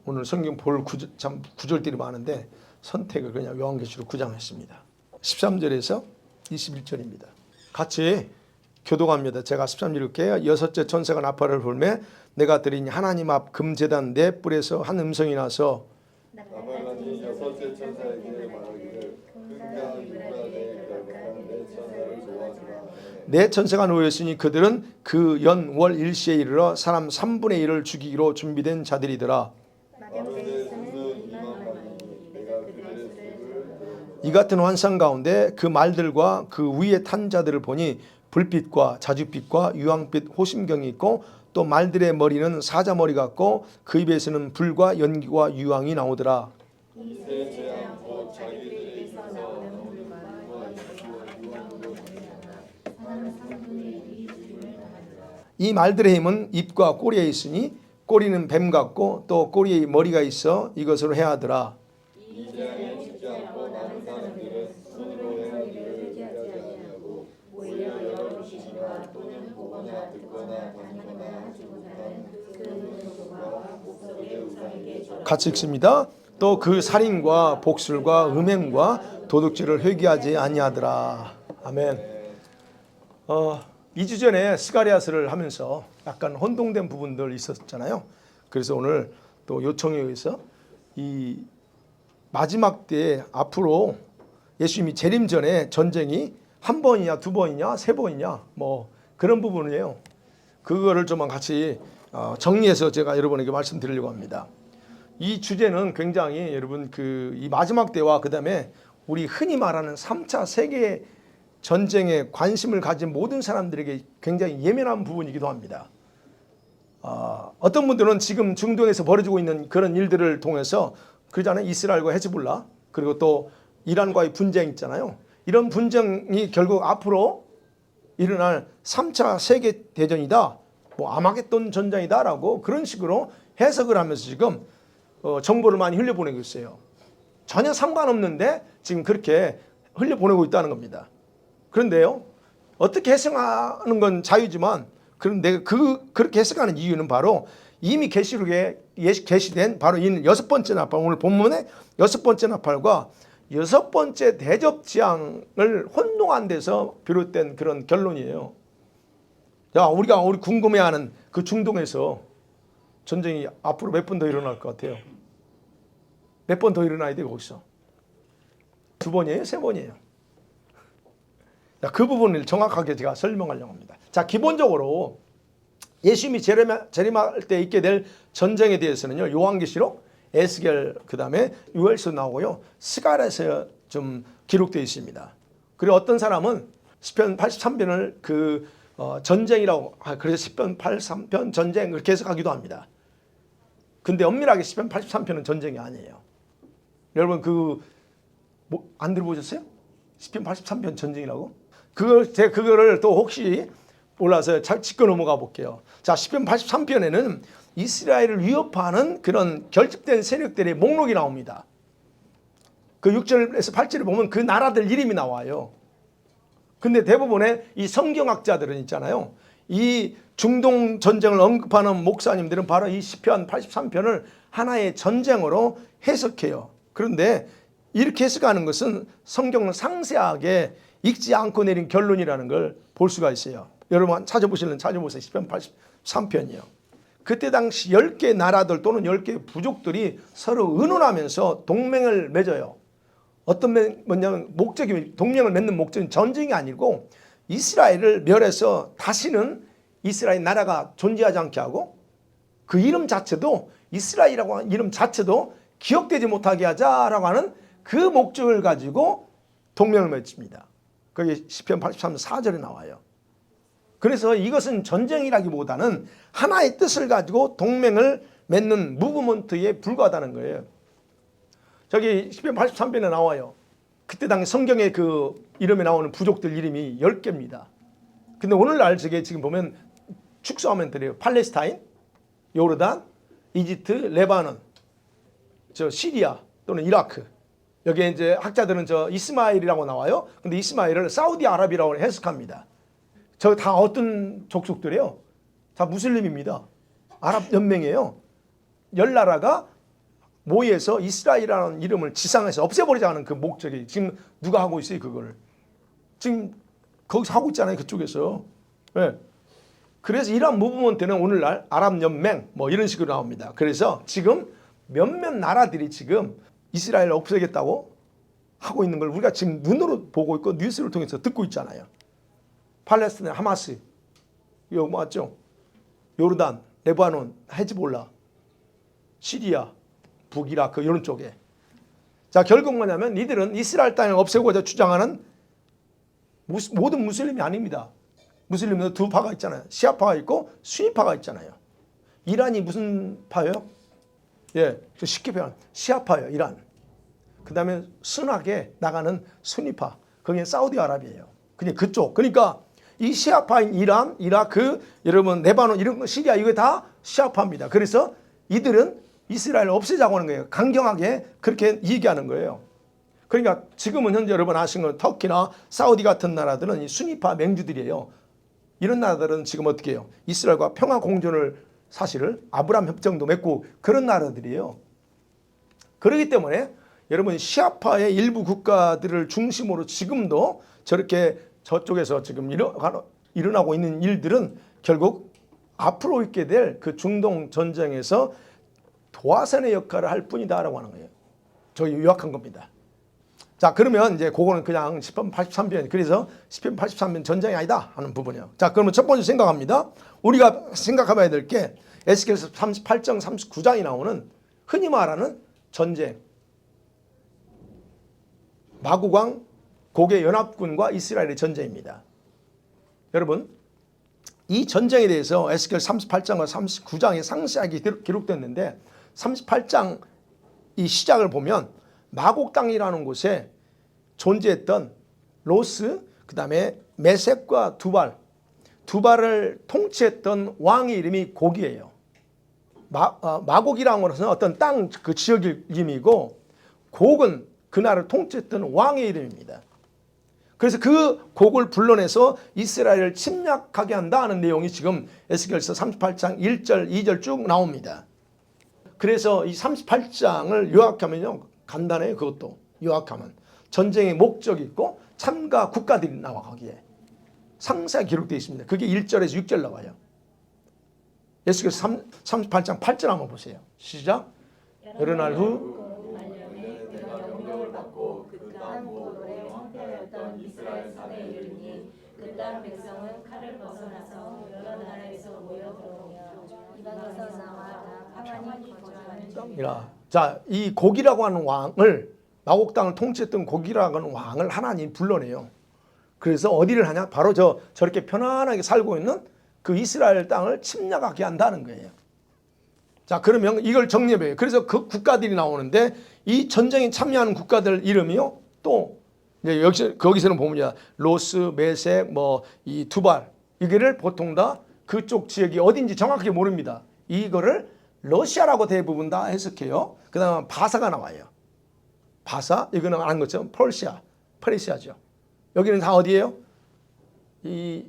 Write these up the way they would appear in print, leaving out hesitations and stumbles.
오늘 성경 볼 참 구절들이 많은데 선택을 그냥 요한계시록 9장 했습니다. 13절에서 21절입니다. 같이 교독합니다. 제가 13절 읽게요. 여섯째 천사가 나팔을 불매 내가 드린 하나님 앞 금제단 네 뿔에서 한 음성이 나서 나팔관이 여섯째 천사에게 말하기를 금과 유라 내 결박한 내 천사를 도와주라. 네 천사가 놓였으니 그들은 그 연 월 일시에 이르러 사람 3분의 1을 죽이기로 준비된 자들이더라. 마병대 수는 2만만이니 내가 그들의 수를 이 같은 환상 가운데 그 말들과 그 위에 탄 자들을 보니 불빛과 자줏빛과 유황빛 호심경이 있고 또 말들의 머리는 사자머리 같고 그 입에서는 불과 연기와 유황이 나오더라. 새 재앙 곧 자기들에게서 나오는 불과 유황도 이 말들의 힘은 입과 꼬리에 있으니 꼬리는 뱀 같고 또 꼬리에 머리가 있어 이것으로 해하더라. 이 재앙에 죽지 않고 남은 사람들은 손으로 행한 일을 회개하지 아니하고 오히려 여러 귀신과 또는 보거나 듣거나 다니거나 하지 못하는 그 모습과 목석의 우상에게 절하고 같이 읽습니다. 또 그 살인과 복술과 음행과 도둑질을 회개하지 아니하더라. 아멘. 2주 전에 스가랴서를 하면서 약간 혼동된 부분들 있었잖아요. 그래서 오늘 또 요청에 의해서 이 마지막 때에 앞으로 예수님이 재림 전에 전쟁이 한 번이냐 두 번이냐 세 번이냐 뭐 그런 부분이에요. 그거를 좀 같이 정리해서 제가 여러분에게 말씀드리려고 합니다. 이 주제는 굉장히 여러분 이 마지막 때와 그다음에 우리 흔히 말하는 3차 세계 전쟁에 관심을 가진 모든 사람들에게 굉장히 예민한 부분이기도 합니다. 어떤 분들은 지금 중동에서 벌어지고 있는 그런 일들을 통해서 그러잖아요. 이스라엘과 헤즈볼라 그리고 또 이란과의 분쟁 있잖아요. 이런 분쟁이 결국 앞으로 일어날 3차 세계 대전이다. 뭐 아마겟돈 전쟁이다라고 그런 식으로 해석을 하면서 지금 정보를 많이 흘려보내고 있어요. 전혀 상관없는데 지금 그렇게 흘려보내고 있다는 겁니다. 그런데요, 어떻게 해석하는 건 자유지만 그런데 그렇게 해석하는 이유는 바로 이미 계시록에 게시된 바로 이 여섯 번째 나팔, 오늘 본문의 여섯 번째 나팔과 여섯 번째 대접 재앙을 혼동한 데서 비롯된 그런 결론이에요. 자, 우리 궁금해하는 그 중동에서 전쟁이 앞으로 몇 번 더 일어날 것 같아요? 몇 번 더 일어나야 돼요, 거기서? 두 번이에요? 세 번이에요? 그 부분을 정확하게 제가 설명하려고 합니다. 자, 기본적으로 예수님이 재림할 때 있게 될 전쟁에 대해서는요, 요한계시록, 에스겔, 그 다음에 요엘서 나오고요, 스가랴에서 좀 기록되어 있습니다. 그리고 어떤 사람은 시편 83편을 전쟁이라고, 그래서 시편 83편 전쟁 그렇게 해석하기도 합니다. 근데 엄밀하게 시편 83편은 전쟁이 아니에요. 여러분 안 들어보셨어요? 시편 83편 전쟁이라고? 그거를 또 혹시 몰라서 잘 짚고 넘어가 볼게요. 자, 시편 83편에는 이스라엘을 위협하는 그런 결집된 세력들의 목록이 나옵니다. 그 6절에서 8절에 보면 그 나라들 이름이 나와요. 근데 대부분의 이 성경학자들은 있잖아요. 이 중동 전쟁을 언급하는 목사님들은 바로 이 시편 83편을 하나의 전쟁으로 해석해요. 그런데 이렇게 해석하는 것은 성경을 상세하게 읽지 않고 내린 결론이라는 걸 볼 수가 있어요. 여러분 찾아보시면 찾아보세요. 시편 83편이요. 그때 당시 10개 나라들 또는 10개 부족들이 서로 의논하면서 동맹을 맺어요. 어떤 뭐냐면 동맹을 맺는 목적은 전쟁이 아니고 이스라엘을 멸해서 다시는 이스라엘 나라가 존재하지 않게 하고 그 이름 자체도 이스라엘이라고 하는 이름 자체도 기억되지 못하게 하자라고 하는 그 목적을 가지고 동맹을 맺습니다. 그게 시편 83편 4절에 나와요. 그래서 이것은 전쟁이라기보다는 하나의 뜻을 가지고 동맹을 맺는 무브먼트에 불과하다는 거예요. 저기 시편 83편에 나와요. 그때 당시 성경에 그 이름에 나오는 부족들 이름이 10개입니다. 근데 오늘날 저게 지금 보면 축소하면 돼요. 팔레스타인, 요르단, 이집트, 레바논, 시리아 또는 이라크. 여기에 이제 학자들은 이스마엘이라고 나와요. 근데 이스마엘을 사우디아라비아라고 해석합니다. 저 다 어떤 족속들이에요? 다 무슬림입니다. 아랍 연맹이에요. 10나라가 모의해서 이스라엘이라는 이름을 지상에서 없애버리자는 그 목적이 지금 누가 하고 있어요? 그거를 지금 거기서 하고 있잖아요. 그쪽에서. 네. 그래서 이러한 무브먼트는 오늘날 아랍연맹 뭐 이런 식으로 나옵니다. 그래서 지금 몇몇 나라들이 지금 이스라엘을 없애겠다고 하고 있는 걸 우리가 지금 눈으로 보고 있고 뉴스를 통해서 듣고 있잖아요. 팔레스타인 하마스, 이거 맞죠? 요르단, 레바논, 헤즈볼라, 시리아, 북이라크 이런 쪽에. 자, 결국 뭐냐면 이들은 이스라엘 땅을 없애고자 주장하는 모든 무슬림이 아닙니다. 무슬림은 두 파가 있잖아요. 시아파가 있고 수니파가 있잖아요. 이란이 무슨 파예요? 예, 쉽게 표현 시아파예요. 이란. 그 다음에 순하게 나가는 수니파. 거기는 사우디아라비아예요. 그냥 그쪽. 그러니까 이 시아파인 이란, 이라크, 여러분 레바논 이런 거 시리아 이거 다 시아파입니다. 그래서 이들은 이스라엘을 없애자고 하는 거예요. 강경하게 그렇게 얘기하는 거예요. 그러니까 지금은 현재 여러분 아시는 건 터키나 사우디 같은 나라들은 이 수니파 맹주들이에요. 이런 나라들은 지금 어떻게 해요? 이스라엘과 평화 공존을 사실을 아브라함 협정도 맺고 그런 나라들이에요. 그렇기 때문에 여러분 시아파의 일부 국가들을 중심으로 지금도 저렇게 저쪽에서 지금 일어나고 있는 일들은 결국 앞으로 있게 될 그 중동 전쟁에서 도화선의 역할을 할 뿐이다라고 하는 거예요. 저희 요약한 겁니다. 자, 그러면 이제 그거는 그냥 10편 83편, 그래서 10편 83편 전쟁이 아니다 하는 부분이에요. 자, 그러면 첫 번째 생각합니다. 우리가 생각해봐야 될 게 에스겔서 38장 39장이 나오는 흔히 말하는 전쟁. 마구강 고개 연합군과 이스라엘의 전쟁입니다. 여러분, 이 전쟁에 대해서 에스겔 38장과 39장에 상세하게 기록됐는데 38장 이 시작을 보면 마곡 땅이라는 곳에 존재했던 로스, 그 다음에 메섹과 두발을 통치했던 왕의 이름이 곡이에요. 마곡이라는 것은 어떤 땅 그 지역 이름이고 곡은 그날을 통치했던 왕의 이름입니다. 그래서 그 곡을 불러내서 이스라엘을 침략하게 한다는 내용이 지금 에스겔서 38장 1절, 2절 쭉 나옵니다. 그래서 이 38장을 요약하면요. 간단해요. 그것도 요약하면. 전쟁의 목적이 있고 참가 국가들이 나와 거기에. 상세하게 기록되어 있습니다. 그게 1절에서 6절 나와요. 에스겔서 38장 8절 한번 보세요. 시작. 여러 날 후 이스라엘 산에 이르니 그 땅 백성은 칼을 벗어나서 여러 나라에서 모여 들어오며 이방에서 나와 가만히 거주하는 중이라. 자, 이 곡이라고 하는 왕을 마곡 땅을 통치했던 곡이라고 하는 왕을 하나님 불러내요. 그래서 어디를 하냐? 바로 저렇게 편안하게 살고 있는 그 이스라엘 땅을 침략하게 한다는 거예요. 자, 그러면 이걸 정리해봐요. 그래서 그 국가들이 나오는데 이 전쟁에 참여하는 국가들 이름이요. 또 이제 거기서는 보면 로스, 메섹, 뭐 이 두발 이거를 보통 다 그쪽 지역이 어딘지 정확하게 모릅니다. 이거를 러시아라고 대부분 다 해석해요. 그다음에 바사가 나와요. 바사 이거는 아는 것처럼 퍼시아죠. 여기는 다 어디예요? 이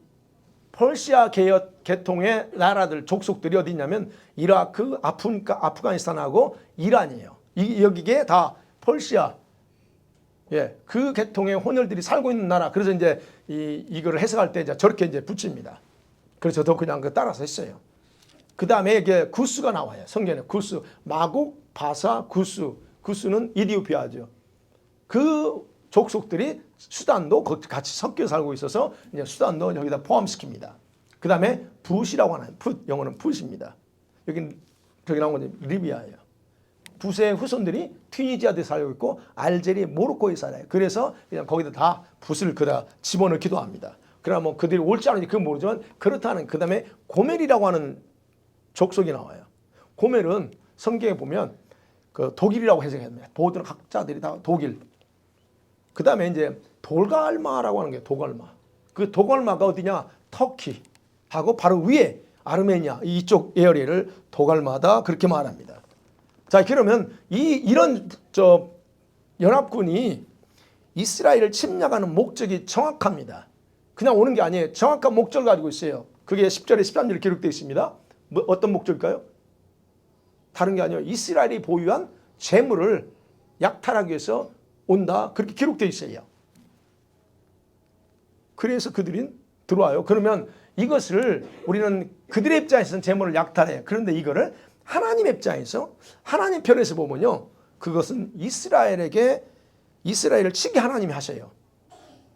퍼시아 계통의 나라들 족속들이 어디 있냐면 이라크, 아프가니스탄하고 이란이에요. 여기에 다 퍼시아. 예, 그 계통의 혼혈들이 살고 있는 나라. 그래서 이제 이거를 해석할 때 이제 저렇게 이제 붙입니다. 그래서 저도 그냥 그 따라서 했어요. 그 다음에 이게 구스가 나와요. 성경에 구스, 마곡, 바사, 구스는 이디오피아죠. 그 족속들이 수단도 같이 섞여 살고 있어서 이제 수단도 여기다 포함시킵니다. 그 다음에 붓이라고 하나요? 영어는 붓입니다. 여기 나온 건 리비아예요. 붓의 후손들이 튀니지아에 살고 있고 알제리, 모로코에 살아요. 그래서 그냥 거기다 다 붓을 그다 집어넣기도 합니다. 그러나 뭐 그들이 옳지 않은지 그건 모르지만 그렇다는 그 다음에 고멜이라고 하는 족속이 나와요. 고멜은 성경에 보면 그 독일이라고 해석합니다. 모든 학자들이 다 독일. 그 다음에 이제 돌갈마라고 하는 게 돌갈마. 그 돌갈마가 어디냐? 터키하고 바로 위에 아르메니아 이쪽 에어리를 돌갈마다 그렇게 말합니다. 자, 그러면 이런 연합군이 이스라엘을 침략하는 목적이 정확합니다. 그냥 오는 게 아니에요. 정확한 목적을 가지고 있어요. 그게 10절에 13절에 기록되어 있습니다. 어떤 목적일까요? 다른 게 아니에요. 이스라엘이 보유한 재물을 약탈하기 위해서 온다. 그렇게 기록되어 있어요. 그래서 그들이 들어와요. 그러면 이것을 우리는 그들의 입장에서는 재물을 약탈해요. 그런데 이거를 하나님의 입장에서 하나님 편에서 보면요. 그것은 이스라엘을 치게 하나님이 하셔요.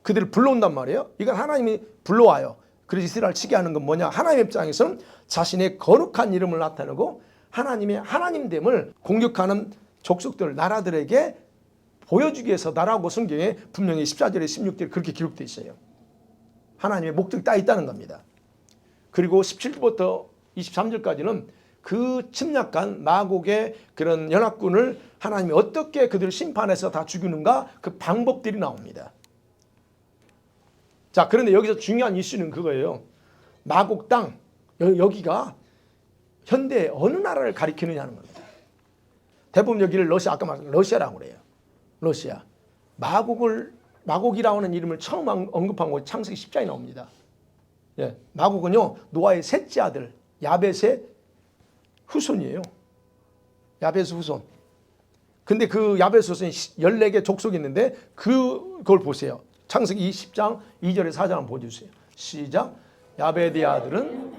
그들을 불러온단 말이에요. 이건 하나님이 불러와요. 그래서 이스라엘 치게 하는 건 뭐냐? 하나님의 입장에서는 자신의 거룩한 이름을 나타내고 하나님의 하나님됨을 공격하는 족속들, 나라들에게 보여주기 위해서 나라고 성경에 분명히 14절에 16절에 그렇게 기록되어 있어요. 하나님의 목적이 딱 있다는 겁니다. 그리고 17절부터 23절까지는 그 침략한 마곡의 그런 연합군을 하나님이 어떻게 그들을 심판해서 다 죽이는가 그 방법들이 나옵니다. 자, 그런데 여기서 중요한 이슈는 그거예요. 마곡 땅, 여기가 현대 어느 나라를 가리키느냐는 겁니다. 대부분 여기를 아까 말한 러시아라고 그래요. 러시아. 마곡이라고 하는 이름을 처음 언급한 곳이 창세기 10장에 나옵니다. 예, 마곡은요, 노아의 셋째 아들, 야벳의 후손이에요. 야벳의 후손. 근데 그 야벳의 후손이 14개 족속이 있는데 그걸 보세요. 창세기 20장 2절에 4절 한번 보여주세요. 시작. 야벳의 아들은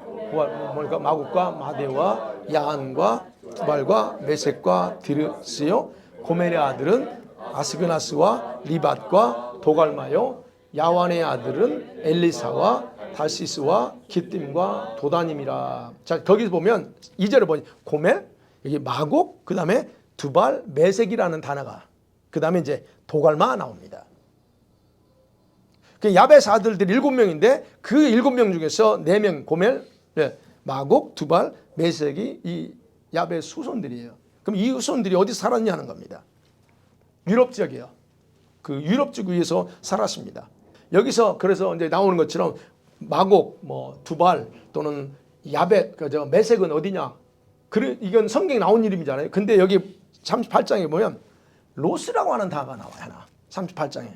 마곡과 마대와 야한과 두발과 메섹과 디르스요. 고멜의 아들은 아스그나스와 리밧과 도갈마요. 야완의 아들은 엘리사와 다시스와 기띔과 도다님이라. 자, 거기서 보면 2절에 보니 고멜, 여기 마곡, 그 다음에 두발, 메섹이라는 단어가, 그 다음에 이제 도갈마 나옵니다. 그 야벳 아들들이 7명인데 그 7명 중에서 4명 고멜, 마곡, 두발, 메섹이 이 야벳 후손들이에요. 그럼 이 후손들이 어디서 살았냐는 겁니다. 유럽 지역이에요. 그 유럽 쪽 위에서 살았습니다. 여기서 그래서 이제 나오는 것처럼 마곡, 두발 또는 야벳, 메섹은 어디냐? 이건 성경에 나온 이름이잖아요. 근데 여기 38장에 보면 로스라고 하는 단어가 나와요. 하나. 38장에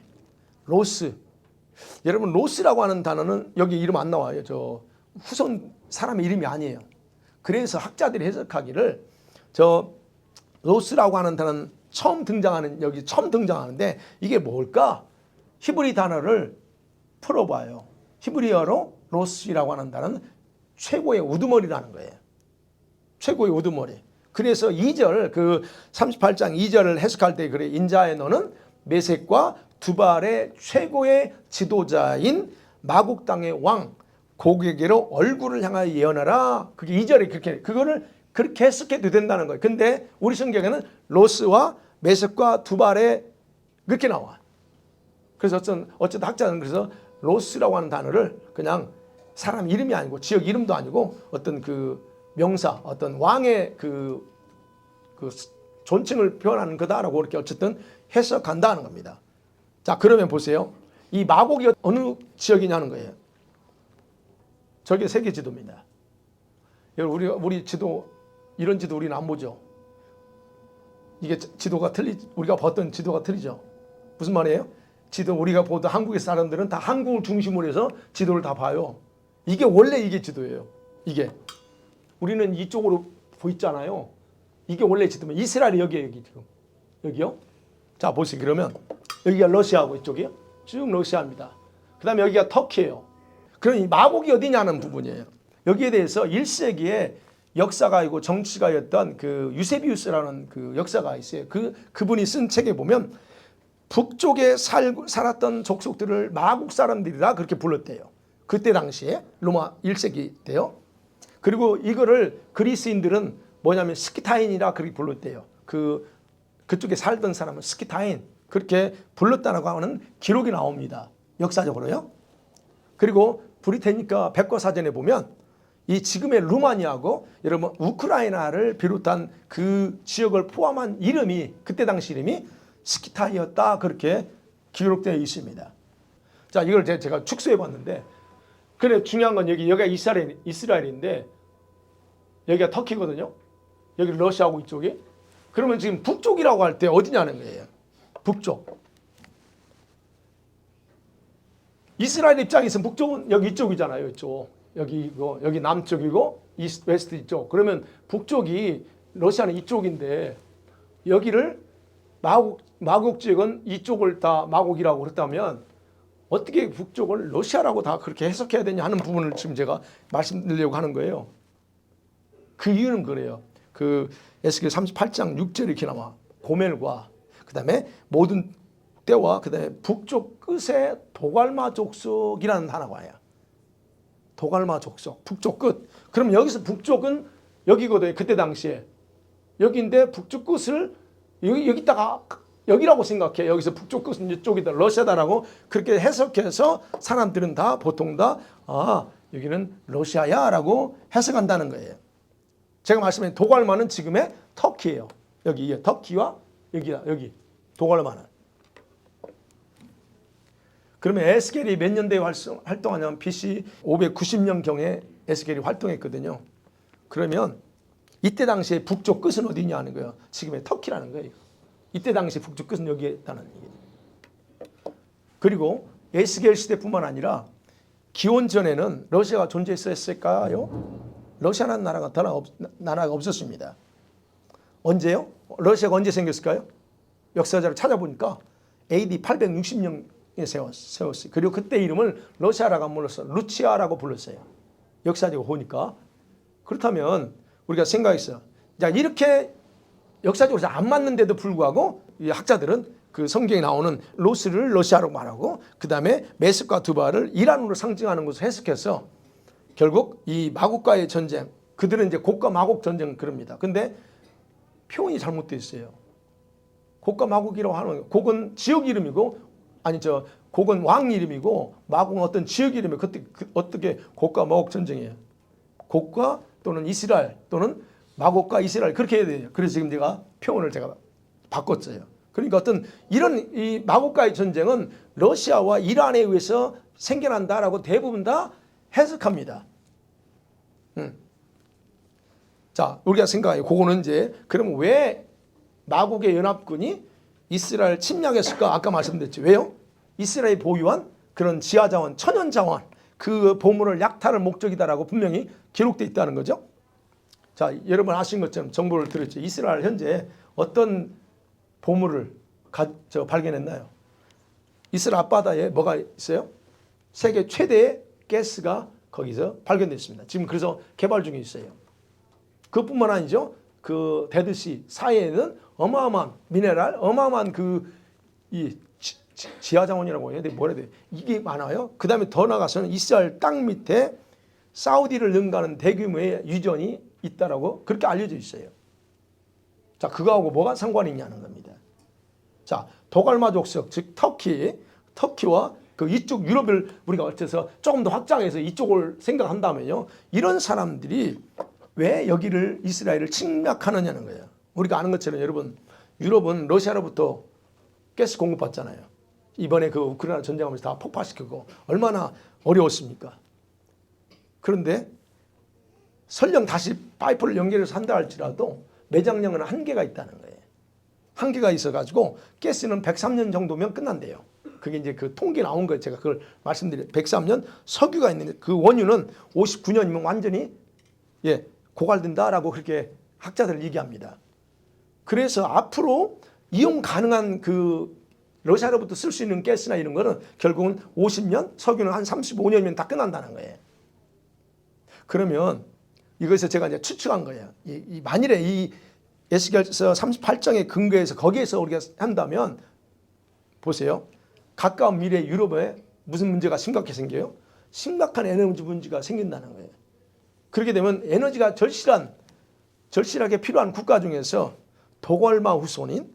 로스. 여러분 로스라고 하는 단어는 여기 이름 안 나와요. 저 후손 사람의 이름이 아니에요. 그래서 학자들이 해석하기를 로스라고 하는 단어는 여기 처음 등장하는데 이게 뭘까? 히브리 단어를 풀어봐요. 히브리어로 로스라고 하는 단어는 최고의 우두머리라는 거예요. 최고의 우두머리. 그래서 2절 그 38장 2절을 해석할 때 그래 인자의 너는 메섹과 두발의 최고의 지도자인 마곡 땅의 왕 고개게로 얼굴을 향하여 예언하라. 그게 2절에 그거를 그렇게 해석해도 된다는 거예요. 근데 우리 성경에는 로스와 메섹과 두발에 그렇게 나와. 그래서 어쨌든 학자는 그래서 로스라고 하는 단어를 그냥 사람 이름이 아니고 지역 이름도 아니고 어떤 그 명사, 어떤 왕의 그 존칭을 표현하는 거다라고 그렇게 어쨌든 해석한다는 겁니다. 자, 그러면 보세요. 이 마곡이 어느 지역이냐는 거예요. 저게 세계 지도입니다. 우리 지도, 이런 지도 우리는 안 보죠. 이게 지도가 우리가 봤던 지도가 틀리죠. 무슨 말이에요? 지도 우리가 보던 한국의 사람들은 다 한국을 중심으로 해서 지도를 다 봐요. 이게 원래 이게 지도예요. 이게. 우리는 이쪽으로 보이잖아요. 이게 원래 지도면 이스라엘이 여기 지금. 여기요? 자, 보세요. 그러면 여기가 러시아고 이쪽이요. 쭉 러시아입니다. 그 다음에 여기가 터키예요. 그럼 이 마곡이 어디냐는 부분이에요. 여기에 대해서 1세기에 역사가이고 정치가였던 그 유세비우스라는 그 역사가 있어요. 그분이 쓴 책에 보면 북쪽에 살았던 족속들을 마곡 사람들이라 그렇게 불렀대요. 그때 당시에 로마 1세기 때요. 그리고 이거를 그리스인들은 뭐냐면 스키타인이라 그렇게 불렀대요. 그쪽에 살던 사람은 스키타인 그렇게 불렀다고 하는 기록이 나옵니다. 역사적으로요. 그리고 브리테니카 백과사전에 보면 이 지금의 루마니아하고 여러분 우크라이나를 비롯한 그 지역을 포함한 이름이 그때 당시 이름이 스키타이였다 그렇게 기록되어 있습니다. 자, 이걸 제가 축소해 봤는데 그래 중요한 건 여기가 이스라엘인데 여기가 터키거든요. 여기 러시아하고 이쪽이. 그러면 지금 북쪽이라고 할 때 어디냐는 거예요. 북쪽. 이스라엘 입장에서는 북쪽은 여기 이쪽이잖아요. 이쪽. 여기 남쪽이고 웨스트 이쪽. 그러면 북쪽이 러시아는 이쪽인데 여기를 마곡 지역은 이쪽을 다 마곡이라고 그랬다면 어떻게 북쪽을 러시아라고 다 그렇게 해석해야 되냐 하는 부분을 지금 제가 말씀드리려고 하는 거예요. 그 이유는 그래요. 그 에스겔 38장 6절에 이렇게 나와. 고멜과 그다음에 모든 때와 그다음에 북쪽 끝에 도갈마 족속이라는 단어가 와요. 도갈마 족속, 북쪽 끝. 그럼 여기서 북쪽은 여기거든요. 그때 당시에 여기인데 북쪽 끝을 여기다가 여기라고 생각해. 여기서 북쪽 끝은 이쪽이다, 러시아다라고 그렇게 해석해서 사람들은 다 보통 다 여기는 러시아야라고 해석한다는 거예요. 제가 말씀드린 도갈마는 지금의 터키예요. 여기 터키와 여기다, 여기 도갈마는. 그러면 에스겔이 몇 년대에 활동하냐면 BC 590년경에 에스겔이 활동했거든요. 그러면 이때 당시에 북쪽 끝은 어디냐 하는 거예요. 지금의 터키라는 거예요. 이때 당시 북쪽 끝은 여기에 있다는 얘기예요. 그리고 에스겔 시대뿐만 아니라 기원 전에는 러시아가 존재했을까요? 러시아라는 나라가 없었습니다. 언제요? 러시아가 언제 생겼을까요? 역사자를 찾아보니까 AD 860년에 세웠어요. 그리고 그때 이름을 러시아라고 안 불렀어요. 루치아라고 불렀어요. 역사적으로 보니까. 그렇다면 우리가 생각했어요. 자, 이렇게 역사적으로 안 맞는데도 불구하고 이 학자들은 그 성경에 나오는 로스를 러시아로 말하고 그 다음에 메섹과 두발을 이란으로 상징하는 것을 해석해서 결국 이 마곡과의 전쟁, 그들은 이제 곡과 마곡 전쟁 그럽니다. 근데 표현이 잘못되어 있어요. 곡과 마곡이라고 하는 거예요. 곡은 지역 이름이고 곡은 왕 이름이고 마곡은 어떤 지역 이름이에요. 그때 어떻게 곡과 마곡 전쟁이에요. 곡과 또는 이스라엘 또는 마곡과 이스라엘 그렇게 해야 돼요. 그래서 지금 표현을 제가 바꿨어요. 그러니까 어떤 이런 이 마곡과의 전쟁은 러시아와 이란에 의해서 생겨난다라고 대부분 다 해석합니다. 자, 우리가 생각해요. 그거는 이제 그러면 왜 마곡의 연합군이 이스라엘 침략했을까? 아까 말씀드렸죠. 왜요? 이스라엘이 보유한 그런 지하자원, 천연자원 그 보물을 약탈할 목적이다라고 분명히 기록되어 있다는 거죠. 자, 여러분 아신 것처럼 정보를 들었죠. 이스라엘 현재 어떤 보물을 발견했나요? 이스라엘 앞바다에 뭐가 있어요? 세계 최대의 가스가 거기서 발견됐습니다. 지금 그래서 개발 중에 있어요. 그뿐만 아니죠. 그 데드시 사이에는 어마어마한 미네랄, 어마어마한 이 지하자원이라고 해야 돼. 뭐라 해야 돼? 이게 많아요. 그 다음에 더 나가서는 이스라엘 땅 밑에 사우디를 능가하는 대규모의 유전이 있다라고 그렇게 알려져 있어요. 자, 그거하고 뭐가 상관이 있냐는 겁니다. 자, 도갈마 족속, 즉 터키와 그 이쪽 유럽을 우리가 어째서 조금 더 확장해서 이쪽을 생각한다면요. 이런 사람들이 왜 여기를 이스라엘을 침략하느냐는 거예요. 우리가 아는 것처럼 여러분, 유럽은 러시아로부터 가스 공급받잖아요. 이번에 그 우크라이나 전쟁하면서 다 폭파시키고 얼마나 어려웠습니까? 그런데 설령 다시 파이프를 연결해서 한다 할지라도 매장량은 한계가 있다는 거예요. 한계가 있어가지고 가스는 103년 정도면 끝난대요. 그게 이제 그 통계 나온 거예요. 제가 그걸 말씀드려요. 103년 석유가 있는데 그 원유는 59년이면 완전히 고갈된다라고 그렇게 학자들 얘기합니다. 그래서 앞으로 이용 가능한 그 러시아로부터 쓸 수 있는 가스나 이런 거는 결국은 50년, 석유는 한 35년이면 다 끝난다는 거예요. 그러면 이것에서 제가 이제 추측한 거예요. 만일에 이 에스겔서 38장의 근거에서 거기에서 우리가 한다면 보세요. 가까운 미래 유럽에 무슨 문제가 심각하게 생겨요? 심각한 에너지 문제가 생긴다는 거예요. 그렇게 되면 에너지가 절실하게 필요한 국가 중에서 도갈마 후손인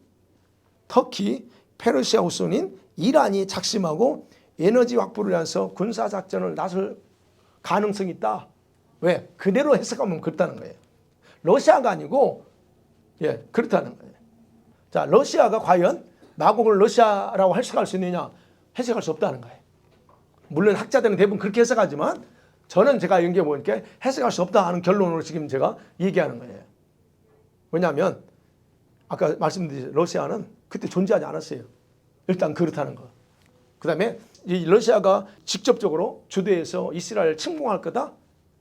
터키, 페르시아 후손인 이란이 작심하고 에너지 확보를 위해서 군사작전을 나설 가능성이 있다. 왜? 그대로 해석하면 그렇다는 거예요. 러시아가 아니고 그렇다는 거예요. 자, 러시아가 과연 마곡을 러시아라고 해석할 수 있느냐? 해석할 수 없다는 거예요. 물론 학자들은 대부분 그렇게 해석하지만 저는 제가 연구해 보니까 해석할 수 없다 하는 결론으로 지금 제가 얘기하는 거예요. 왜냐하면 아까 말씀드린 러시아는 그때 존재하지 않았어요. 일단 그렇다는 거. 그 다음에 이 러시아가 직접적으로 주도해서 이스라엘을 침공할 거다?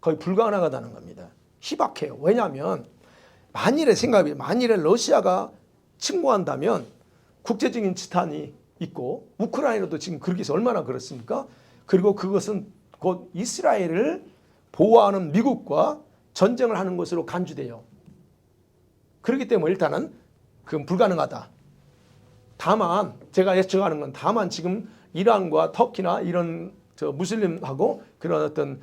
거의 불가능하다는 겁니다. 희박해요. 왜냐하면 만일에 러시아가 침공한다면 국제적인 지탄이 있고 우크라이나도 지금 그렇게 해서 얼마나 그렇습니까? 그리고 그것은 곧 이스라엘을 보호하는 미국과 전쟁을 하는 것으로 간주돼요. 그렇기 때문에 일단은 그건 불가능하다. 다만 제가 예측하는 건 다만 지금 이란과 터키나 이런 무슬림하고 그런 어떤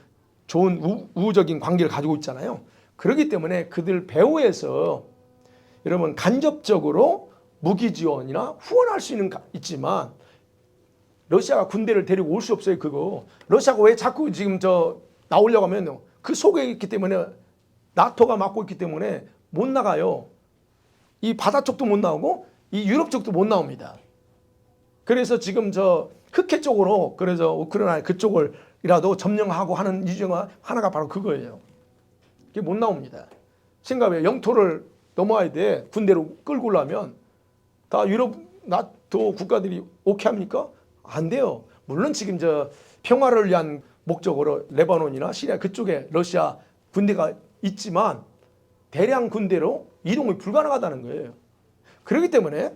좋은 우호적인 관계를 가지고 있잖아요. 그렇기 때문에 그들 배후에서 여러분 간접적으로 무기 지원이나 후원할 수 있지만 러시아가 군대를 데리고 올 수 없어요. 그거 러시아가 왜 자꾸 지금 나오려고 하면 그 속에 있기 때문에 나토가 막고 있기 때문에 못 나가요. 이 바다 쪽도 못 나오고 이 유럽 쪽도 못 나옵니다. 그래서 지금 흑해 쪽으로 그래서 우크라이나 그쪽을이라도 점령하고 하는 이유 중 하나가 바로 그거예요. 이게 못 나옵니다. 생각해 영토를 넘어야 돼. 군대로 끌고 오려면 다 유럽 나토 국가들이 오케이 합니까? 안 돼요. 물론 지금 평화를 위한 목적으로 레바논이나 시리아 그쪽에 러시아 군대가 있지만 대량 군대로 이동이 불가능하다는 거예요. 그렇기 때문에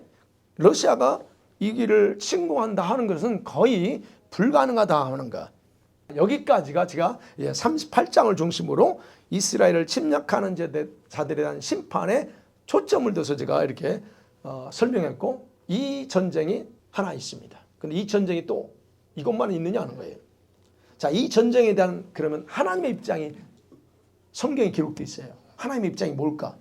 러시아가 이 길을 침공한다 하는 것은 거의 불가능하다 하는 거. 여기까지가 제가 38장을 중심으로 이스라엘을 침략하는 자들에 대한 심판에 초점을 둬서 제가 이렇게 설명했고 이 전쟁이 하나 있습니다. 근데 이 전쟁이 또 이것만 있느냐 하는 거예요. 자, 이 전쟁에 대한 그러면 하나님의 입장이 성경에 기록되어 있어요. 하나님의 입장이 뭘까?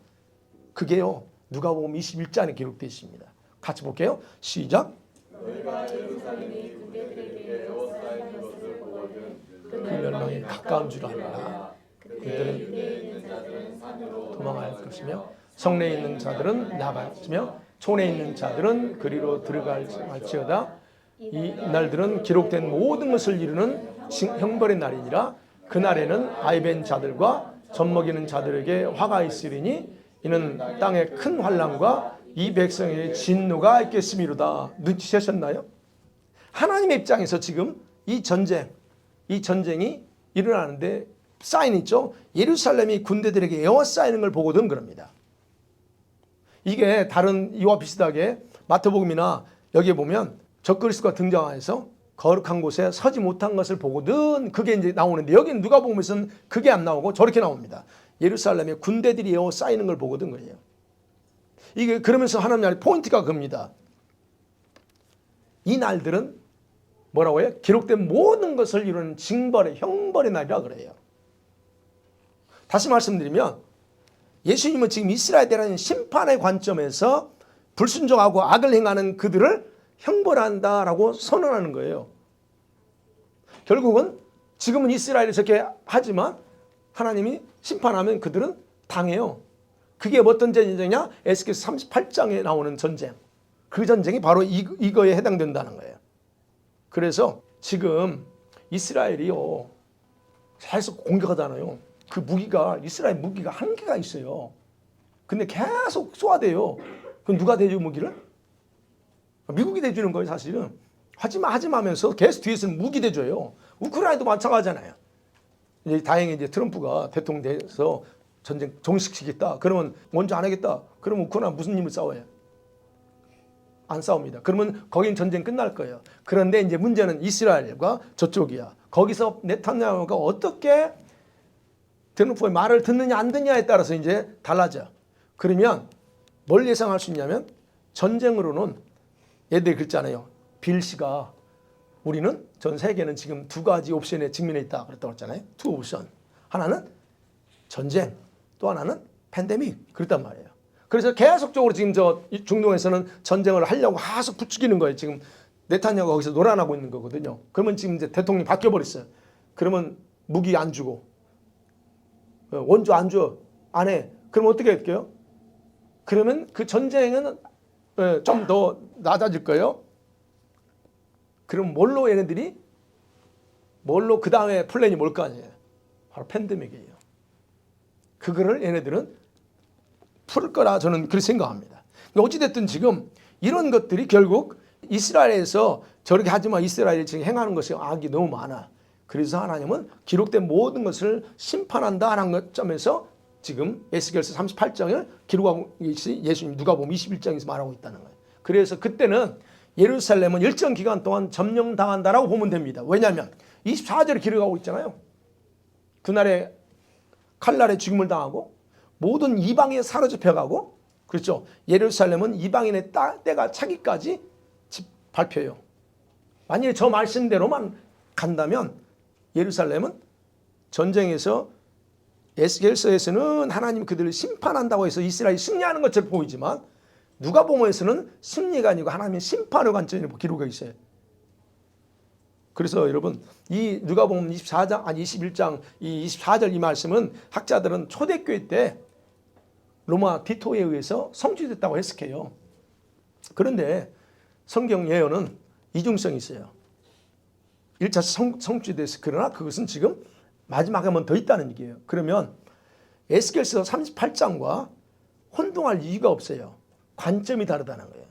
그게요. 누가복음 21장에 기록되어 있습니다. 같이 볼게요. 시작. 너희가 예루살렘이 군대들에게 에워싸인 것을 보거든 그 멸망이 가까운 줄 알라. 그들은 유대에 있는 자들은 산으로 도망할 것이며 성내에 있는 자들은 나갈지며 촌에 있는 자들은 그리로 들어갈지어다. 이 날들은 기록된 모든 것을 이루는 형벌의 날이니라. 그날에는 아이벤 자들과 젖먹이는 자들에게 화가 있으리니 이는 땅에 큰 환난과 이 백성의 진노가 있겠음이로다. 눈치채셨나요? 하나님의 입장에서 지금 이 전쟁이 일어나는데 사인 있죠? 예루살렘이 군대들에게 에워싸이는 걸 보거든 그럽니다. 이게 다른 이와 비슷하게 마태복음이나 여기에 보면 적그리스도가 등장해서 거룩한 곳에 서지 못한 것을 보거든 그게 이제 나오는데 여기는 누가복음에서는 그게 안 나오고 저렇게 나옵니다. 예루살렘에 군대들이 에워싸이는 걸 보거든 그래요. 이게 그러면서 하나님 포인트가 그겁니다. 이 날들은 뭐라고 해요? 기록된 모든 것을 이루는 징벌의 형벌의 날이라 그래요. 다시 말씀드리면 예수님은 지금 이스라엘이라는 심판의 관점에서 불순종하고 악을 행하는 그들을 형벌한다라고 선언하는 거예요. 결국은 지금은 이스라엘이 저렇게 하지만 하나님이 심판하면 그들은 당해요. 그게 어떤 전쟁이냐? 에스겔서 38장에 나오는 전쟁. 그 전쟁이 바로 이거에 해당된다는 거예요. 그래서 지금 이스라엘이요 계속 공격하잖아요. 그 무기가 이스라엘 무기가 한계가 있어요. 근데 계속 쏘아대요. 그럼 누가 대주 무기를? 미국이 대주는 거예요 사실은. 하지마 하면서 계속 뒤에서는 무기 대줘요. 우크라이나도 마찬가지잖아요. 이제 다행히 이제 트럼프가 대통령 돼서 전쟁 종식시키겠다. 그러면 먼저 안 하겠다. 그러면 우크라이나 무슨 힘을 싸워요? 안 싸웁니다. 그러면 거긴 전쟁 끝날 거예요. 그런데 이제 문제는 이스라엘과 저쪽이야. 거기서 네탄야후가 어떻게 트럼프의 말을 듣느냐 안 듣느냐에 따라서 이제 달라져. 그러면 뭘 예상할 수 있냐면 전쟁으로는 얘들이 그랬잖아요. 빌 씨가 우리는 전 세계는 지금 두 가지 옵션에 직면해 있다 그랬다고 했잖아요. 투 옵션. 하나는 전쟁, 또 하나는 팬데믹 그랬단 말이에요. 그래서 계속적으로 지금 중동에서는 전쟁을 하려고 계속 부추기는 거예요. 지금 네탄야후가 거기서 놀아나고 있는 거거든요. 그러면 지금 이제 대통령이 바뀌어 버렸어요. 그러면 무기 안 주고 원조 안 줘, 안 해. 그럼 어떻게 할게요? 그러면 그 전쟁은 좀 더 낮아질 거예요. 그럼 뭘로 얘네들이 그 다음에 플랜이 뭘까 아니에요? 바로 팬데믹이에요. 그거를 얘네들은 풀 거라 저는 그렇게 생각합니다. 어찌됐든 지금 이런 것들이 결국 이스라엘에서 저렇게 하지만 이스라엘이 지금 행하는 것이 악이 너무 많아. 그래서 하나님은 기록된 모든 것을 심판한다는 점에서 지금 에스겔서 38장을 기록하고 예수님 누가복음 21장에서 말하고 있다는 거예요. 그래서 그때는 예루살렘은 일정 기간 동안 점령당한다라고 보면 됩니다. 왜냐하면 24절에 기록하고 있잖아요. 그날에 칼날에 죽임을 당하고 모든 이방에 사로잡혀가고, 그렇죠. 예루살렘은 이방인의 때가 차기까지 발표해요. 만약에 저 말씀대로만 간다면 예루살렘은 전쟁에서 에스겔서에서는 하나님 그들을 심판한다고 해서 이스라엘이 승리하는 것처럼 보이지만 누가복음에서는 승리가 아니고 하나님의 심판의 관점으로 기록되어 있어요. 그래서 여러분 이 누가복음 21장 이 24절 이 말씀은 학자들은 초대교회 때 로마 디토에 의해서 성취됐다고 해석해요. 그런데 성경 예언은 이중성이 있어요. 1차 성취됐어. 그러나 그것은 지금 마지막에 한 번 더 있다는 얘기예요. 그러면 에스겔서 38장과 혼동할 이유가 없어요. 관점이 다르다는 거예요.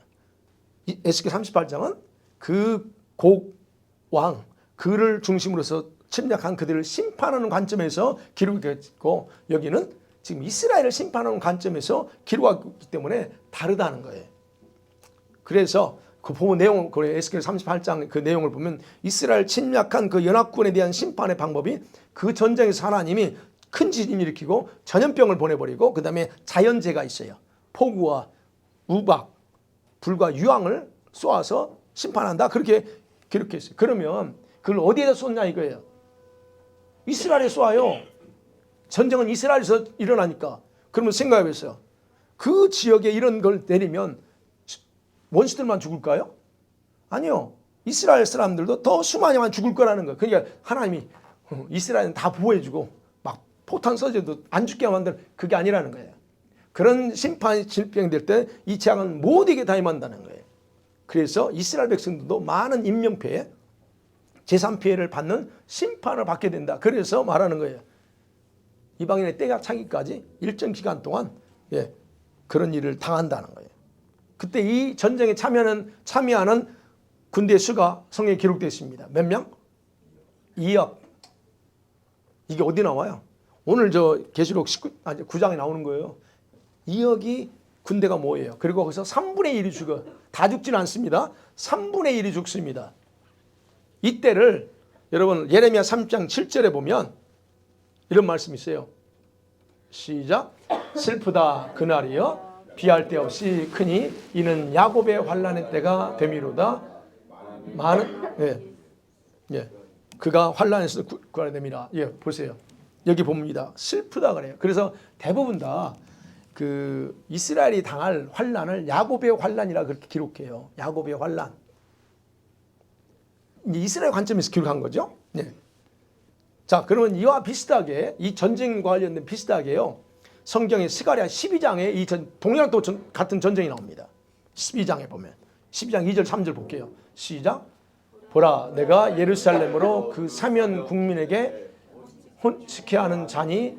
에스겔 38장은 그 곡왕 그를 중심으로서 침략한 그들을 심판하는 관점에서 기록이 되었고, 여기는 지금 이스라엘을 심판하는 관점에서 기록하기 때문에 다르다는 거예요. 그래서 그 보면 내용, 그 에스겔 38장 그 내용을 보면 이스라엘 침략한 그 연합군에 대한 심판의 방법이 그 전쟁에서 하나님이 큰 지진을 일으키고 전염병을 보내버리고 그 다음에 자연재해가 있어요. 폭우와 우박, 불과 유황을 쏘아서 심판한다. 그렇게 기록했어요. 그러면 그걸 어디에다 쏟냐 이거예요. 이스라엘에 쏘아요. 전쟁은 이스라엘에서 일어나니까. 그러면 생각해보세요. 그 지역에 이런 걸 내리면 원수들만 죽을까요? 아니요. 이스라엘 사람들도 더 수많이만 죽을 거라는 거예요. 그러니까 하나님이 이스라엘은 다 보호해주고 막 포탄 쏘져도 안 죽게 만드는 그게 아니라는 거예요. 그런 심판이 집행될 때 이 재앙은 모두에게 다 임한다는 거예요. 그래서 이스라엘 백성들도 많은 인명피해, 재산피해를 받는 심판을 받게 된다. 그래서 말하는 거예요. 이방인의 때가 차기까지 일정 기간 동안 그런 일을 당한다는 거예요. 그때 이 전쟁에 참여하는 군대 수가 성경에 기록되어 있습니다. 몇 명? 2억. 이게 어디 나와요? 오늘 저 계시록 9장에 나오는 거예요. 2억이 군대가 뭐예요? 그리고 거기서 3분의 1이 죽어. 다 죽지는 않습니다. 3분의 1이 죽습니다. 이때를 여러분 예레미야 3장 7절에 보면 이런 말씀이 있어요. 시작. 슬프다 그날이여 비할 데 없이 크니 이는 야곱의 환난의 때가 되미로다. 많은 그가 환난에서 구하려 됨이라. 보세요. 여기 봅니다. 슬프다 그래요. 그래서 대부분 다 그 이스라엘이 당할 환난을 야곱의 환난이라 그렇게 기록해요. 야곱의 환난. 이스라엘 관점에서 기록한 거죠. 자, 그러면 이와 비슷하게 이 전쟁과 관련된 비슷하게요. 성경의 스가랴 12장에 이 동일한 같은 전쟁이 나옵니다. 12장에 보면 12장 2절 3절 볼게요. 시작. 보라 내가 예루살렘으로 그 사면 국민에게 혼치게 하는 잔이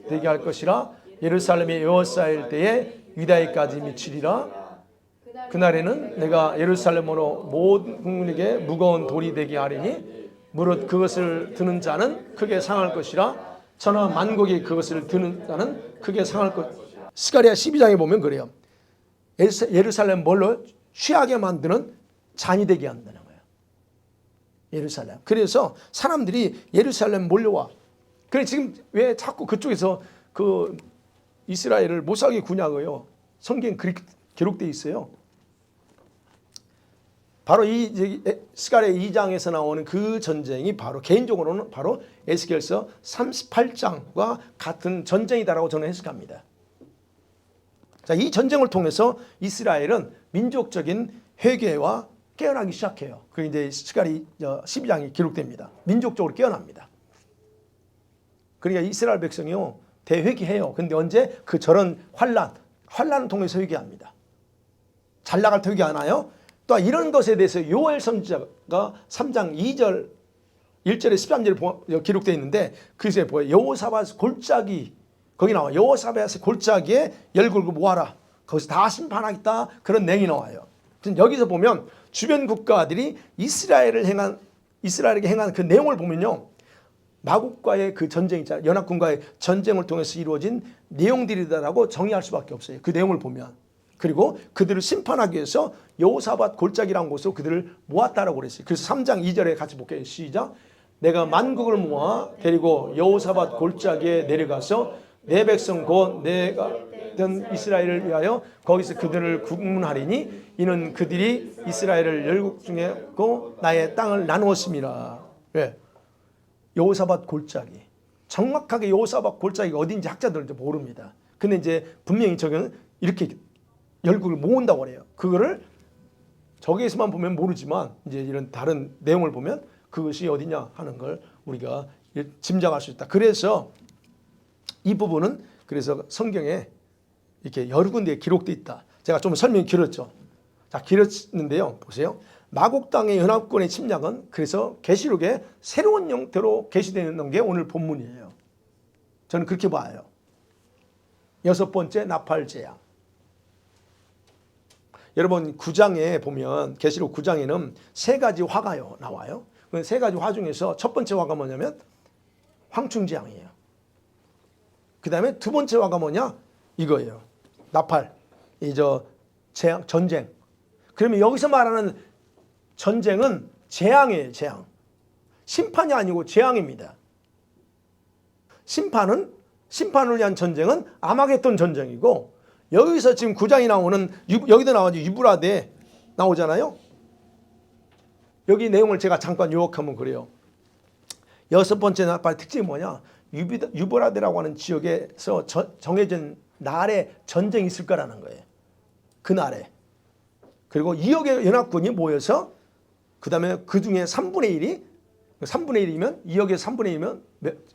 되게 할 것이라. 예루살렘의 여호사일 때에 유다에까지 미치리라. 그날에는 내가 예루살렘으로 모든 국민에게 무거운 돌이 되게 하리니 무릇 그것을 드는 자는 크게 상할 것이라. 천하 만국이 그것을 드는 자는 크게 상할 것. 스가랴 12장에 보면 그래요. 예루살렘 뭘로 취하게 만드는 잔이 되게 한다는 거예요. 예루살렘. 그래서 사람들이 예루살렘 몰려와. 그래 지금 왜 자꾸 그쪽에서 그 이스라엘을 못 살게 구냐고요. 성경 기록되어 있어요. 바로 이 스가랴 2장에서 나오는 그 전쟁이 바로 개인적으로는 바로 에스겔서 38장과 같은 전쟁이다라고 저는 해석합니다. 자, 이 전쟁을 통해서 이스라엘은 민족적인 회개와 깨어나기 시작해요. 그게 이제 스가랴 12장이 기록됩니다. 민족적으로 깨어납니다. 그러니까 이스라엘 백성이요 대회개해요. 근데 언제? 그 저런 환란을 통해서 회개합니다. 잘 나갈 때 회개하나요? 또 이런 것에 대해서 요엘 선지자가 3장 2절 1절에 13절에 기록되어 있는데 그것에 뭐예요? 여호사밧 골짜기 거기 나와요. 여호사밧의 골짜기에 열골을 모아라. 거기서 다 심판하겠다. 그런 내용이 나와요. 여기서 보면 주변 국가들이 이스라엘에게 행한 그 내용을 보면요. 마국과의 그 전쟁 있잖아요. 연합군과의 전쟁을 통해서 이루어진 내용들이다라고 정의할 수밖에 없어요. 그 내용을 보면. 그리고 그들을 심판하기 위해서 여호사밧 골짜기라는 곳으로 그들을 모았다라고 그랬어요. 그래서 3장 2절에 같이 볼게요. 시작. 내가 만국을 모아 데리고 여호사밧 골짜기에 내려가서 내 백성 곧 내가 된 이스라엘을 위하여 거기서 그들을 구문하리니 이는 그들이 이스라엘을 열국 중에 고 나의 땅을 나누었습니다. 왜? 여호사밧 골짜기. 정확하게 여호사밧 골짜기가 어딘지 학자들은 이제 모릅니다. 근데 이제 분명히 저기는 이렇게 열국을 모은다고 그래요. 그거를 저기에서만 보면 모르지만 이제 이런 다른 내용을 보면 그것이 어디냐 하는 걸 우리가 짐작할 수 있다. 그래서 이 부분은 그래서 성경에 이렇게 여러 군데에 기록되어 있다. 제가 좀 설명이 길었죠. 자, 길었는데요. 보세요. 마곡 땅의 연합군의 침략은 그래서 계시록에 새로운 형태로 계시되는 게 오늘 본문이에요. 저는 그렇게 봐요. 6번째 나팔 재앙. 여러분 9장에 보면 계시록 9장에는 세 가지 화가 나와요. 그 세 가지 화 중에서 첫 번째 화가 뭐냐면 황충재앙이에요. 그 다음에 두 번째 화가 뭐냐? 이거예요. 나팔, 재앙, 전쟁. 그러면 여기서 말하는 전쟁은 재앙이에요. 재앙. 심판이 아니고 재앙입니다. 심판을 위한 전쟁은 아마겟돈 전쟁이고 여기서 지금 9장이 나오는 여기도 나오죠. 유브라데 나오잖아요. 여기 내용을 제가 잠깐 요약하면 그래요. 6번째 나팔 특징이 뭐냐? 유브라데라고 하는 지역에서 정해진 날에 전쟁이 있을 거라는 거예요. 그 날에. 그리고 2억의 연합군이 모여서 그 다음에 그 중에 3분의 1이면 2억의 3분의 1이면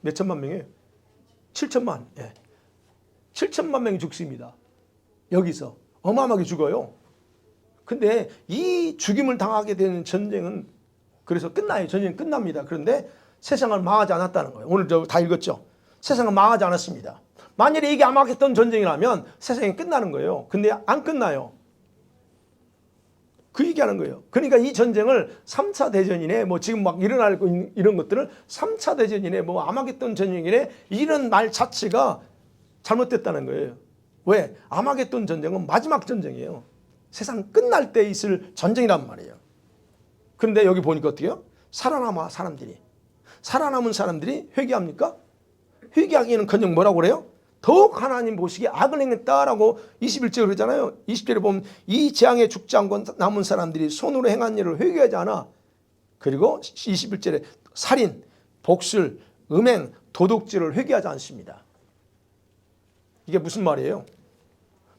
몇 천만 명이에요? 7천만. 예. 7천만 명이 죽습니다. 여기서 어마어마하게 죽어요. 근데 이 죽임을 당하게 되는 전쟁은 그래서 끝나요. 전쟁이 끝납니다. 그런데 세상을 망하지 않았다는 거예요. 오늘 다 읽었죠. 세상은 망하지 않았습니다. 만일에 이게 아마겟돈 전쟁이라면 세상이 끝나는 거예요. 근데 안 끝나요. 그 얘기하는 거예요. 그러니까 이 전쟁을 3차 대전이네, 뭐 지금 막 일어나고 있는 이런 것들을 3차 대전이네, 뭐 아마겟돈 전쟁이네, 이런 말 자체가 잘못됐다는 거예요. 왜? 아마겟돈 전쟁은 마지막 전쟁이에요. 세상 끝날 때 있을 전쟁이란 말이에요. 그런데 여기 보니까 어때요? 살아남은 사람들이 회개합니까? 회개하기에는커녕 뭐라고 그래요? 더욱 하나님 보시기에 악을 행했다라고 21절에 그러잖아요. 20절에 보면 이 재앙에 죽지 않고 남은 사람들이 손으로 행한 일을 회개하지 않아. 그리고 21절에 살인, 복술, 음행, 도둑질을 회개하지 않습니다. 이게 무슨 말이에요?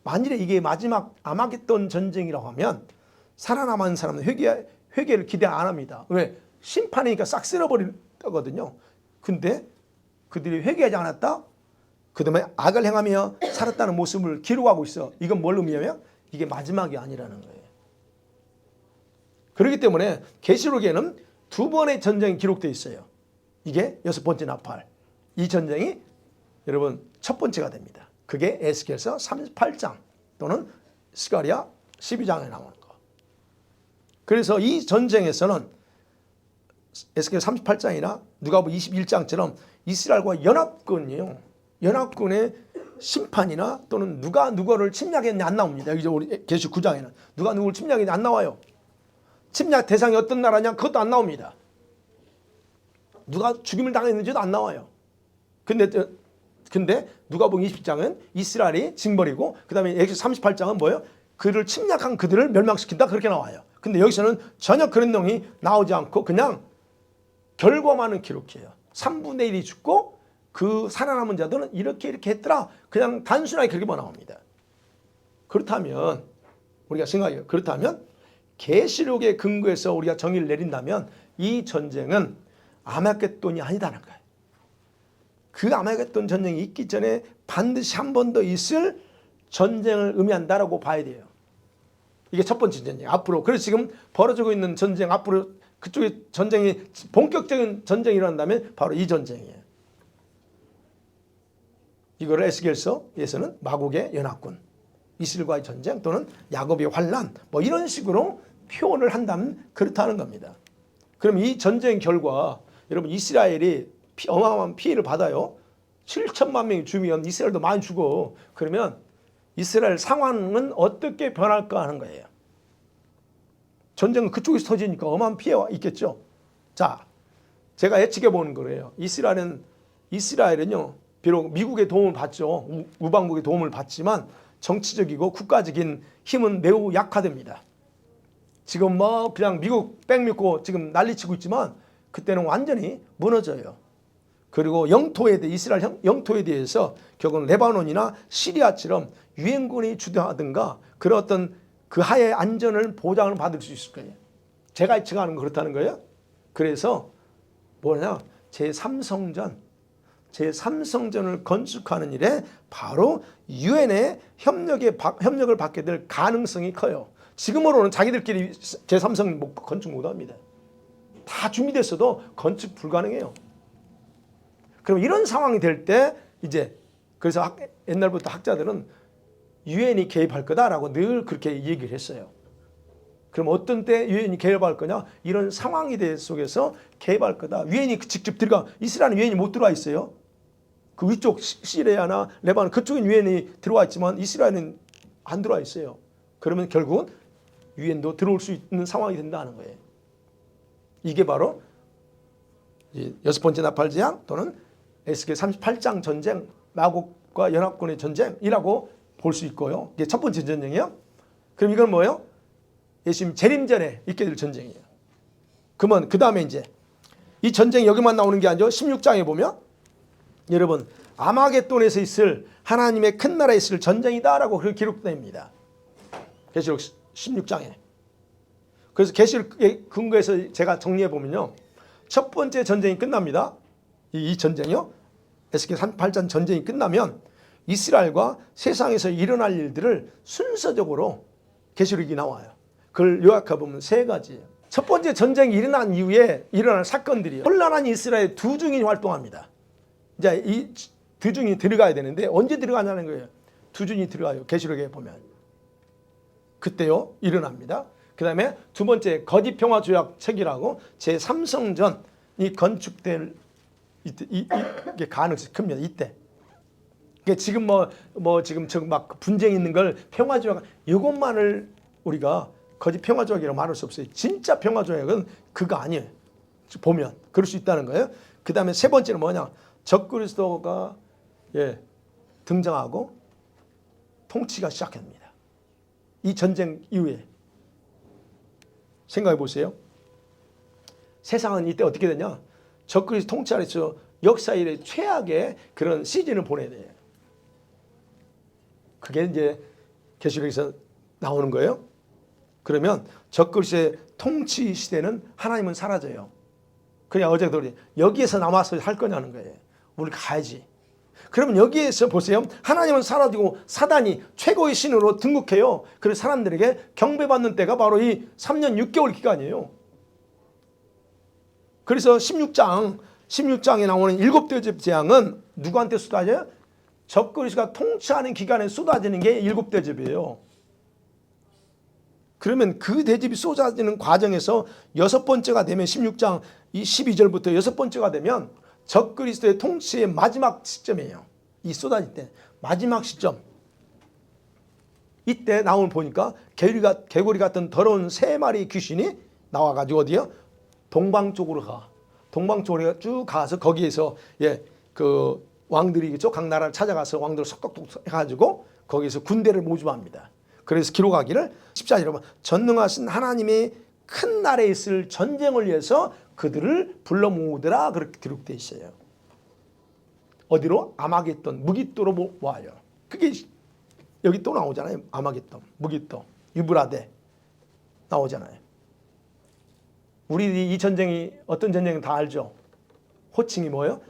만일에 이게 마지막 아마겟돈 전쟁이라고 하면 살아남은 사람은 회개를 기대 안 합니다. 왜? 심판이니까 싹 쓸어버리거든요. 근데 그들이 회개하지 않았다? 그 다음에 악을 행하며 살았다는 모습을 기록하고 있어. 이건 뭘 의미하면 이게 마지막이 아니라는 거예요. 그렇기 때문에 계시록에는 두 번의 전쟁이 기록되어 있어요. 이게 6번째 나팔. 이 전쟁이 여러분 첫 번째가 됩니다. 그게 에스겔서 38장 또는 스가랴 12장에 나오는 거. 그래서 이 전쟁에서는 에스겔 38장이나 누가복음 21장처럼 이스라엘과 연합군의 심판이나 또는 누가 누구를 침략했냐 안 나옵니다. 여기 우리 계시 9장에는 누가 누구를 침략했냐 안 나와요. 침략 대상이 어떤 나라냐 그것도 안 나옵니다. 누가 죽임을 당했는지도 안 나와요. 근데 누가복음 20장은 이스라엘이 징벌이고 그 다음에 에스겔 38장은 뭐예요? 그를 침략한 그들을 멸망시킨다 그렇게 나와요. 근데 여기서는 전혀 그런 내용이 나오지 않고 그냥 결과만은 기록해요. 3분의 1이 죽고 그 살아남은 자들은 이렇게 했더라. 그냥 단순하게 그렇게만 나옵니다. 그렇다면 우리가 생각해요. 그렇다면 계시록의 근거에서 우리가 정의를 내린다면 이 전쟁은 아마겟돈이 아니다는 거예요. 그 아마겟돈 전쟁이 있기 전에 반드시 한 번 더 있을 전쟁을 의미한다라고 봐야 돼요. 이게 첫 번째 전쟁. 앞으로 그래서 지금 벌어지고 있는 전쟁 앞으로 그쪽에 전쟁이 본격적인 전쟁이 일어난다면 바로 이 전쟁이에요. 이거를 에스겔서에서는 마곡의 연합군, 이스라엘과의 전쟁 또는 야곱의 환란 뭐 이런 식으로 표현을 한다면 그렇다는 겁니다. 그럼 이 전쟁 결과 여러분 이스라엘이 어마어마한 피해를 받아요. 7천만 명이 죽으면 이스라엘도 많이 죽어. 그러면 이스라엘 상황은 어떻게 변할까 하는 거예요. 전쟁은 그쪽에서 터지니까 어마어마한 피해가 있겠죠. 자, 제가 예측해 보는 거예요. 이스라엘은요, 비록 미국의 도움을 받죠. 우방국의 도움을 받지만 정치적이고 국가적인 힘은 매우 약화됩니다. 지금 뭐 그냥 미국 백 믿고 지금 난리치고 있지만 그때는 완전히 무너져요. 그리고 영토에 대해 이스라엘 영토에 대해서 결국은 레바논이나 시리아처럼 유엔군이 주도하든가 그런 어떤 그 하에 안전을 보장을 받을 수 있을 거예요. 제가 예측하는 건 그렇다는 거예요. 그래서 뭐냐, 제3성전을 건축하는 일에 바로 유엔의 협력을 받게 될 가능성이 커요. 지금으로는 자기들끼리 제3성 건축 못합니다. 다 준비됐어도 건축 불가능해요. 그럼 이런 상황이 될 때 이제 그래서 옛날부터 학자들은 유엔이 개입할 거다라고 늘 그렇게 얘기를 했어요. 그럼 어떤 때 유엔이 개입할 거냐? 이런 상황이 될 속에서 개입할 거다. 유엔이 직접 들어가, 이스라엘은 유엔이 못 들어와 있어요. 그 위쪽 시리아나 레바논 그쪽엔 유엔이 들어와 있지만 이스라엘은 안 들어와 있어요. 그러면 결국은 유엔도 들어올 수 있는 상황이 된다는 거예요. 이게 바로 여섯 번째 나팔 재앙 또는 에스겔 38장 전쟁, 마곡과 연합군의 전쟁이라고 볼 수 있고요. 이게 첫 번째 전쟁이에요. 그럼 이건 뭐예요? 예수님 재림 전에 있게 될 전쟁이에요. 그러면 그 다음에 이제 이 전쟁이 여기만 나오는 게 아니죠. 16장에 보면 여러분 아마겟돈에서 있을 하나님의 큰 나라에 있을 전쟁이다라고 그렇게 기록됩니다. 계시록 16장에. 그래서 계시록에 근거해서 제가 정리해 보면요. 첫 번째 전쟁이 끝납니다. 이 전쟁이요. 에스겔 38장 전쟁이 끝나면 이스라엘과 세상에서 일어날 일들을 순서적으로 계시록이 나와요. 그걸 요약해 보면 세 가지예요. 첫 번째 전쟁이 일어난 이후에 일어날 사건들이요. 혼란한 이스라엘 두 중인이 활동합니다. 이제 이 두 중이 들어가야 되는데 언제 들어가냐는 거예요. 두 중이 들어가요. 계시록에 보면. 그때요. 일어납니다. 그 다음에 두 번째 거짓 평화 조약 체결하고 제3성전이 건축될 이게 가능성이 큽니다. 이때. 그러니까 지금 지금 막 분쟁이 있는 걸 평화 조약 이것만을 우리가 거짓 평화 조약이라고 말할 수 없어요. 진짜 평화 조약은 그거 아니에요. 보면 그럴 수 있다는 거예요. 그 다음에 세 번째는 뭐냐? 적그리스도가 등장하고 통치가 시작합니다. 이 전쟁 이후에 생각해 보세요. 세상은 이때 어떻게 되냐? 적그리스도 통치 아래서 역사 이래 최악의 그런 시즌을 보내야 돼요. 그게 이제 계시록에서 나오는 거예요. 그러면 적그리스도의 통치 시대는 하나님은 사라져요. 그냥 어제도 여기에서 남아서 할 거냐는 거예요. 우리 가야지. 그러면 여기에서 보세요. 하나님은 사라지고 사단이 최고의 신으로 등극해요. 그래서 사람들에게 경배받는 때가 바로 이 3년 6개월 기간이에요. 그래서 16장에 나오는 7대 재앙은 누구한테 쏟아져요? 적그리스도가 통치하는 기간에 쏟아지는 게 7대접이에요. 그러면 그 대접이 쏟아지는 과정에서 여섯 번째가 되면 16장 12절부터 여섯 번째가 되면 적그리스도의 통치의 마지막 시점이에요. 이 쏟아질 때 마지막 시점. 이때 나오면 보니까 개구리 같은 더러운 세 마리 귀신이 나와가지고 어디요? 동방 쪽으로 가. 동방 쪽으로 쭉 가서 거기에서 그 왕들이겠죠. 각 나라를 찾아가서 왕들을 속독독 해가지고 거기서 군대를 모집합니다. 그래서 기록하기를 14절에 보면 전능하신 하나님이 큰 날에 있을 전쟁을 위해서 그들을 불러 모으더라 그렇게 기록되어 있어요. 어디로? 아마겟돈, 무깃도로 모아요. 그게 여기 또 나오잖아요. 아마겟돈, 무깃도, 유브라데 나오잖아요. 우리 이 전쟁이 어떤 전쟁은 다 알죠. 호칭이 뭐예요?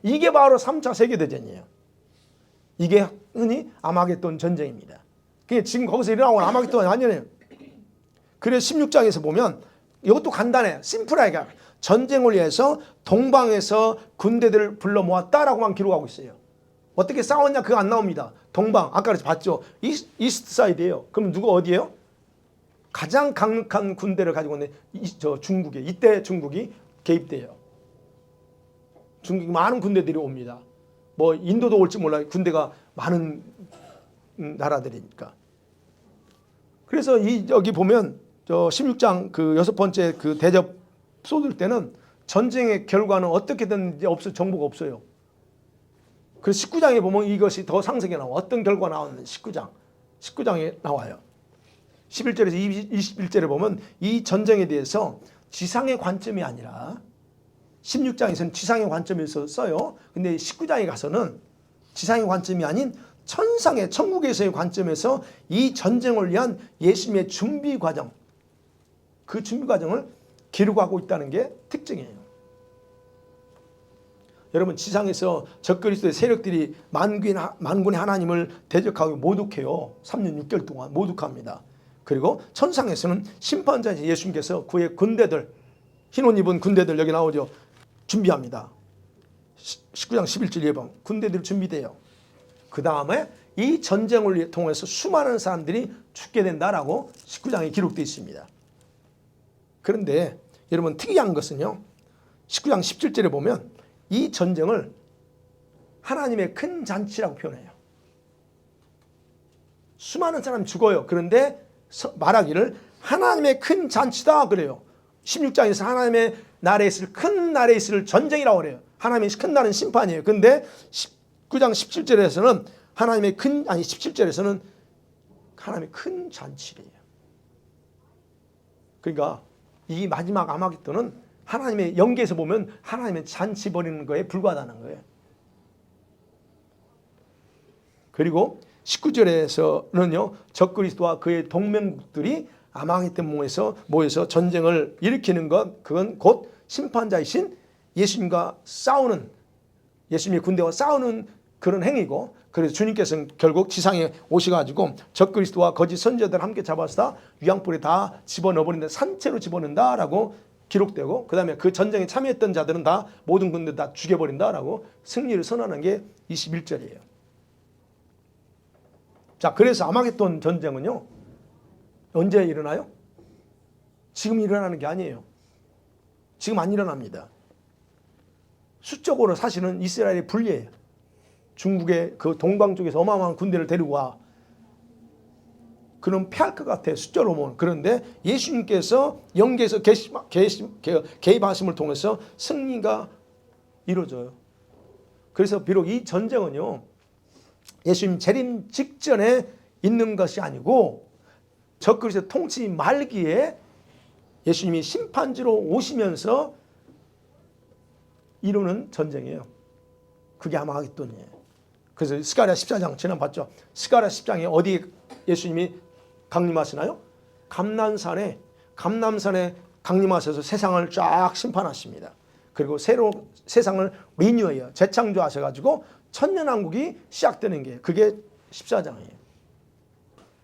이게 바로 3차 세계대전이에요. 이게 흔히 아마겟돈 전쟁입니다. 그게 지금 거기서 일어나고 아마겟돈이 아니에요. 그래서 16장에서 보면 이것도 간단해. 심플하게 전쟁을 위해서 동방에서 군대들을 불러 모았다라고만 기록하고 있어요. 어떻게 싸웠냐 그거 안 나옵니다. 동방 아까 봤죠. 이스트 사이드예요. 그럼 누가 어디예요? 가장 강력한 군대를 가지고 있는 중국에 이때 중국이 개입돼요. 중국 많은 군대들이 옵니다. 뭐 인도도 올지 몰라요. 군대가 많은 나라들이니까. 그래서 여기 보면 저 16장 그 6번째 그 대접 쏟을 때는 전쟁의 결과는 어떻게 됐는지 정보가 없어요. 그래서 19장에 보면 이것이 더 상세하게 나와. 어떤 결과 나왔는지 19장에 나와요. 11절에서 21절에 보면 이 전쟁에 대해서 지상의 관점이 아니라 16장에서는 지상의 관점에서 써요. 근데 19장에 가서는 지상의 관점이 아닌 천상의 천국에서의 관점에서 이 전쟁을 위한 예수님의 준비 과정, 그 준비 과정을 기록하고 있다는 게 특징이에요. 여러분 지상에서 적그리스도의 세력들이 만군의 하나님을 대적하고 모독해요. 3년 6개월 동안 모독합니다. 그리고 천상에서는 심판자이신 예수님께서 그의 군대들, 흰 옷 입은 군대들 여기 나오죠. 준비합니다. 19장 11절 예방 군대들 준비돼요. 그 다음에 이 전쟁을 통해서 수많은 사람들이 죽게 된다라고 19장에 기록되어 있습니다. 그런데 여러분 특이한 것은요. 19장 17절에 보면 이 전쟁을 하나님의 큰 잔치라고 표현해요. 수많은 사람이 죽어요. 그런데 말하기를 하나님의 큰 잔치다 그래요. 16장에서 하나님의 나라에 있을 큰 나라에 있을 전쟁이라고 그래요. 하나님의 큰 나라는 심판이에요. 그런데 19장 17절에서는 17절에서는 하나님의 큰 잔치래요. 그러니까 이 마지막 아마겟돈은 하나님의 연계에서 보면 하나님의 잔치 벌이는 거에 불과하다는 거예요. 그리고 19절에서는요. 적그리스도와 그의 동맹국들이 아마겟돈에서 모여서 전쟁을 일으키는 것, 그건 곧 심판자이신 예수님과 싸우는, 예수님의 군대와 싸우는 그런 행위고, 그래서 주님께서는 결국 지상에 오셔가지고 적그리스도와 거짓 선지자들 함께 잡아서 위황불에 다 집어넣어버린다, 산채로 집어넣는다라고 기록되고, 그 다음에 그 전쟁에 참여했던 자들은 다 모든 군대 다 죽여버린다라고 승리를 선언한 게 21절이에요. 자, 그래서 아마겟돈 전쟁은요 언제 일어나요? 지금 일어나는 게 아니에요. 지금 안 일어납니다. 수적으로 사실은 이스라엘이 불리해요. 중국의 그 동방 쪽에서 어마어마한 군대를 데리고 와. 그럼 패할 것 같아, 숫자로 보면. 그런데 예수님께서 연계에서 개입하심을 통해서 승리가 이루어져요. 그래서 비록 이 전쟁은요 예수님 재림 직전에 있는 것이 아니고 적그리스도 통치 말기에 예수님이 심판지로 오시면서 이루는 전쟁이에요. 그게 아마겟돈이에요. 그래서 스가랴 14장 지난 봤죠. 스가랴 10장에 어디 예수님이 강림하시나요? 감람산에 강림하셔서 세상을 쫙 심판하십니다. 그리고 새로 세상을 리뉴어해요. 재창조하셔가지고 천년왕국이 시작되는 게 그게 14장이에요.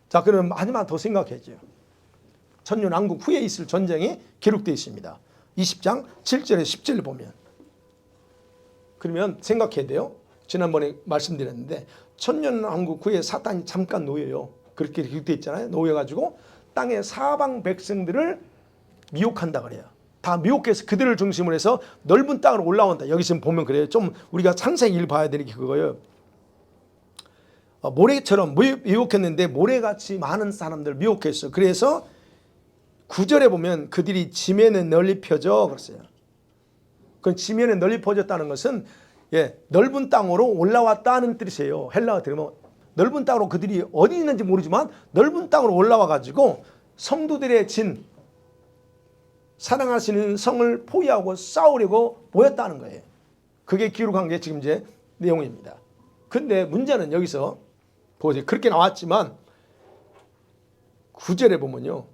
자, 그럼 하지만 더 생각해야죠. 천년왕국 후에 있을 전쟁이 기록되어 있습니다. 20장 7절에 10절을 보면. 그러면 생각해야 돼요. 지난번에 말씀드렸는데 천년왕국 후에 사탄이 잠깐 놓여요. 그렇게 기록되어 있잖아요. 놓여가지고 땅의 사방 백성들을 미혹한다 그래요. 다 미혹해서 그들을 중심으로 해서 넓은 땅으로 올라온다. 여기 지금 보면 그래요. 좀 우리가 상세히 봐야 되는 게 그거예요. 모래처럼 미혹했는데 모래같이 많은 사람들을 미혹했어. 그래서 9절에 보면 그들이 지면에 널리 펴져 그랬어요. 그 지면에 널리 퍼졌다는 것은 넓은 땅으로 올라왔다는 뜻이에요. 헬라어 들으면 넓은 땅으로 그들이 어디 있는지 모르지만 넓은 땅으로 올라와 가지고 성도들의 진, 사랑하시는 성을 포위하고 싸우려고 모였다는 거예요. 그게 기록한 게 지금 이제 내용입니다. 근데 문제는 여기서 보세요. 그렇게 나왔지만 9절에 보면요.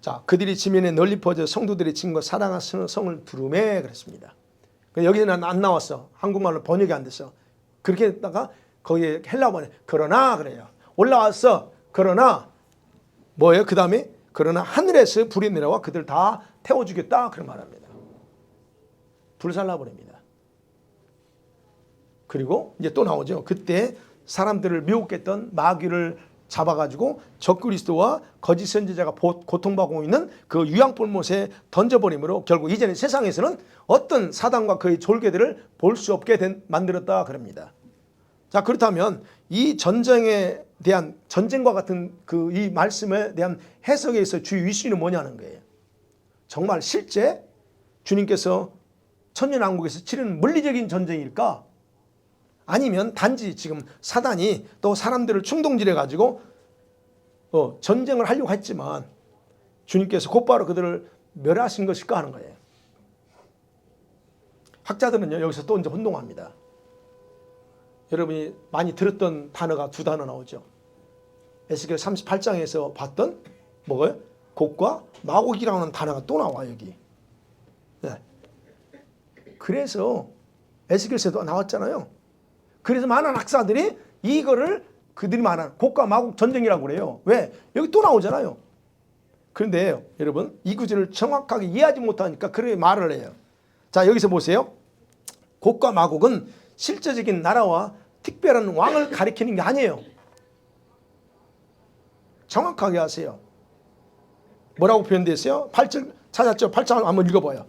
자, 그들이 지면에 널리 퍼져 성도들의 진과 사랑하시는 성을 두루매 그랬습니다. 여기는 안 나왔어. 한국말로 번역이 안 됐어. 그렇게 했다가 거기에 헬라어에 그러나 그래요. 올라왔어. 그러나 뭐예요? 그 다음에 그러나 하늘에서 불이 내려와 그들 다 태워주겠다 그런 말합니다. 불살라버립니다. 그리고 이제 또 나오죠. 그때 사람들을 미혹했던 마귀를 잡아가지고 적그리스도와 거짓 선지자가 고통받고 있는 그 유양불못에 던져버림으로 결국 이제는 세상에서는 어떤 사단과 그의 졸개들을 볼 수 없게 만들었다 그럽니다. 자, 그렇다면 이 전쟁에 대한 전쟁과 같은 그 이 말씀에 대한 해석에 있어 주의 이슈는 뭐냐는 거예요. 정말 실제 주님께서 천년왕국에서 치르는 물리적인 전쟁일까? 아니면 단지 지금 사단이 또 사람들을 충동질해 가지고 전쟁을 하려고 했지만 주님께서 곧바로 그들을 멸하신 것일까 하는 거예요. 학자들은요, 여기서 또 이제 혼동합니다. 여러분이 많이 들었던 단어가 두 단어 나오죠. 에스겔 38장에서 봤던 뭐가요? 곡과 마곡이라는 단어가 또 나와요, 여기. 네. 그래서 에스겔서도 나왔잖아요. 그래서 많은 학사들이 이거를 그들이 말하는 곡과 마곡 전쟁이라고 그래요. 왜? 여기 또 나오잖아요. 그런데 여러분 이 구절을 정확하게 이해하지 못하니까 그렇게 말을 해요. 자, 여기서 보세요. 곡과 마곡은 실제적인 나라와 특별한 왕을 가리키는 게 아니에요. 정확하게 하세요. 뭐라고 표현되어 있어요? 8절 찾았죠? 8절 한번 읽어봐요.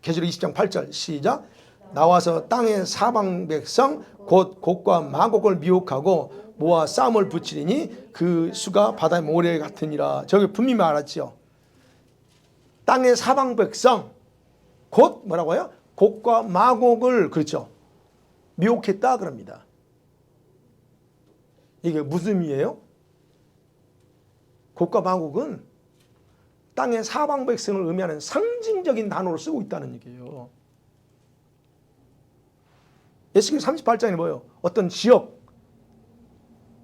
계시록 20장 8절 시작. 나와서 땅의 사방 백성 곧 곡과 마곡을 미혹하고 모아 싸움을 붙이리니 그 수가 바다의 모래 같으니라. 저기 분명히 말했죠. 땅의 사방 백성 곧 뭐라고요? 곡과 마곡을 그렇죠. 미혹했다 그럽니다. 이게 무슨 의미예요? 곡과 마곡은 땅의 사방 백성을 의미하는 상징적인 단어로 쓰고 있다는 얘기예요. 에스겔 38장에 뭐예요? 어떤 지역,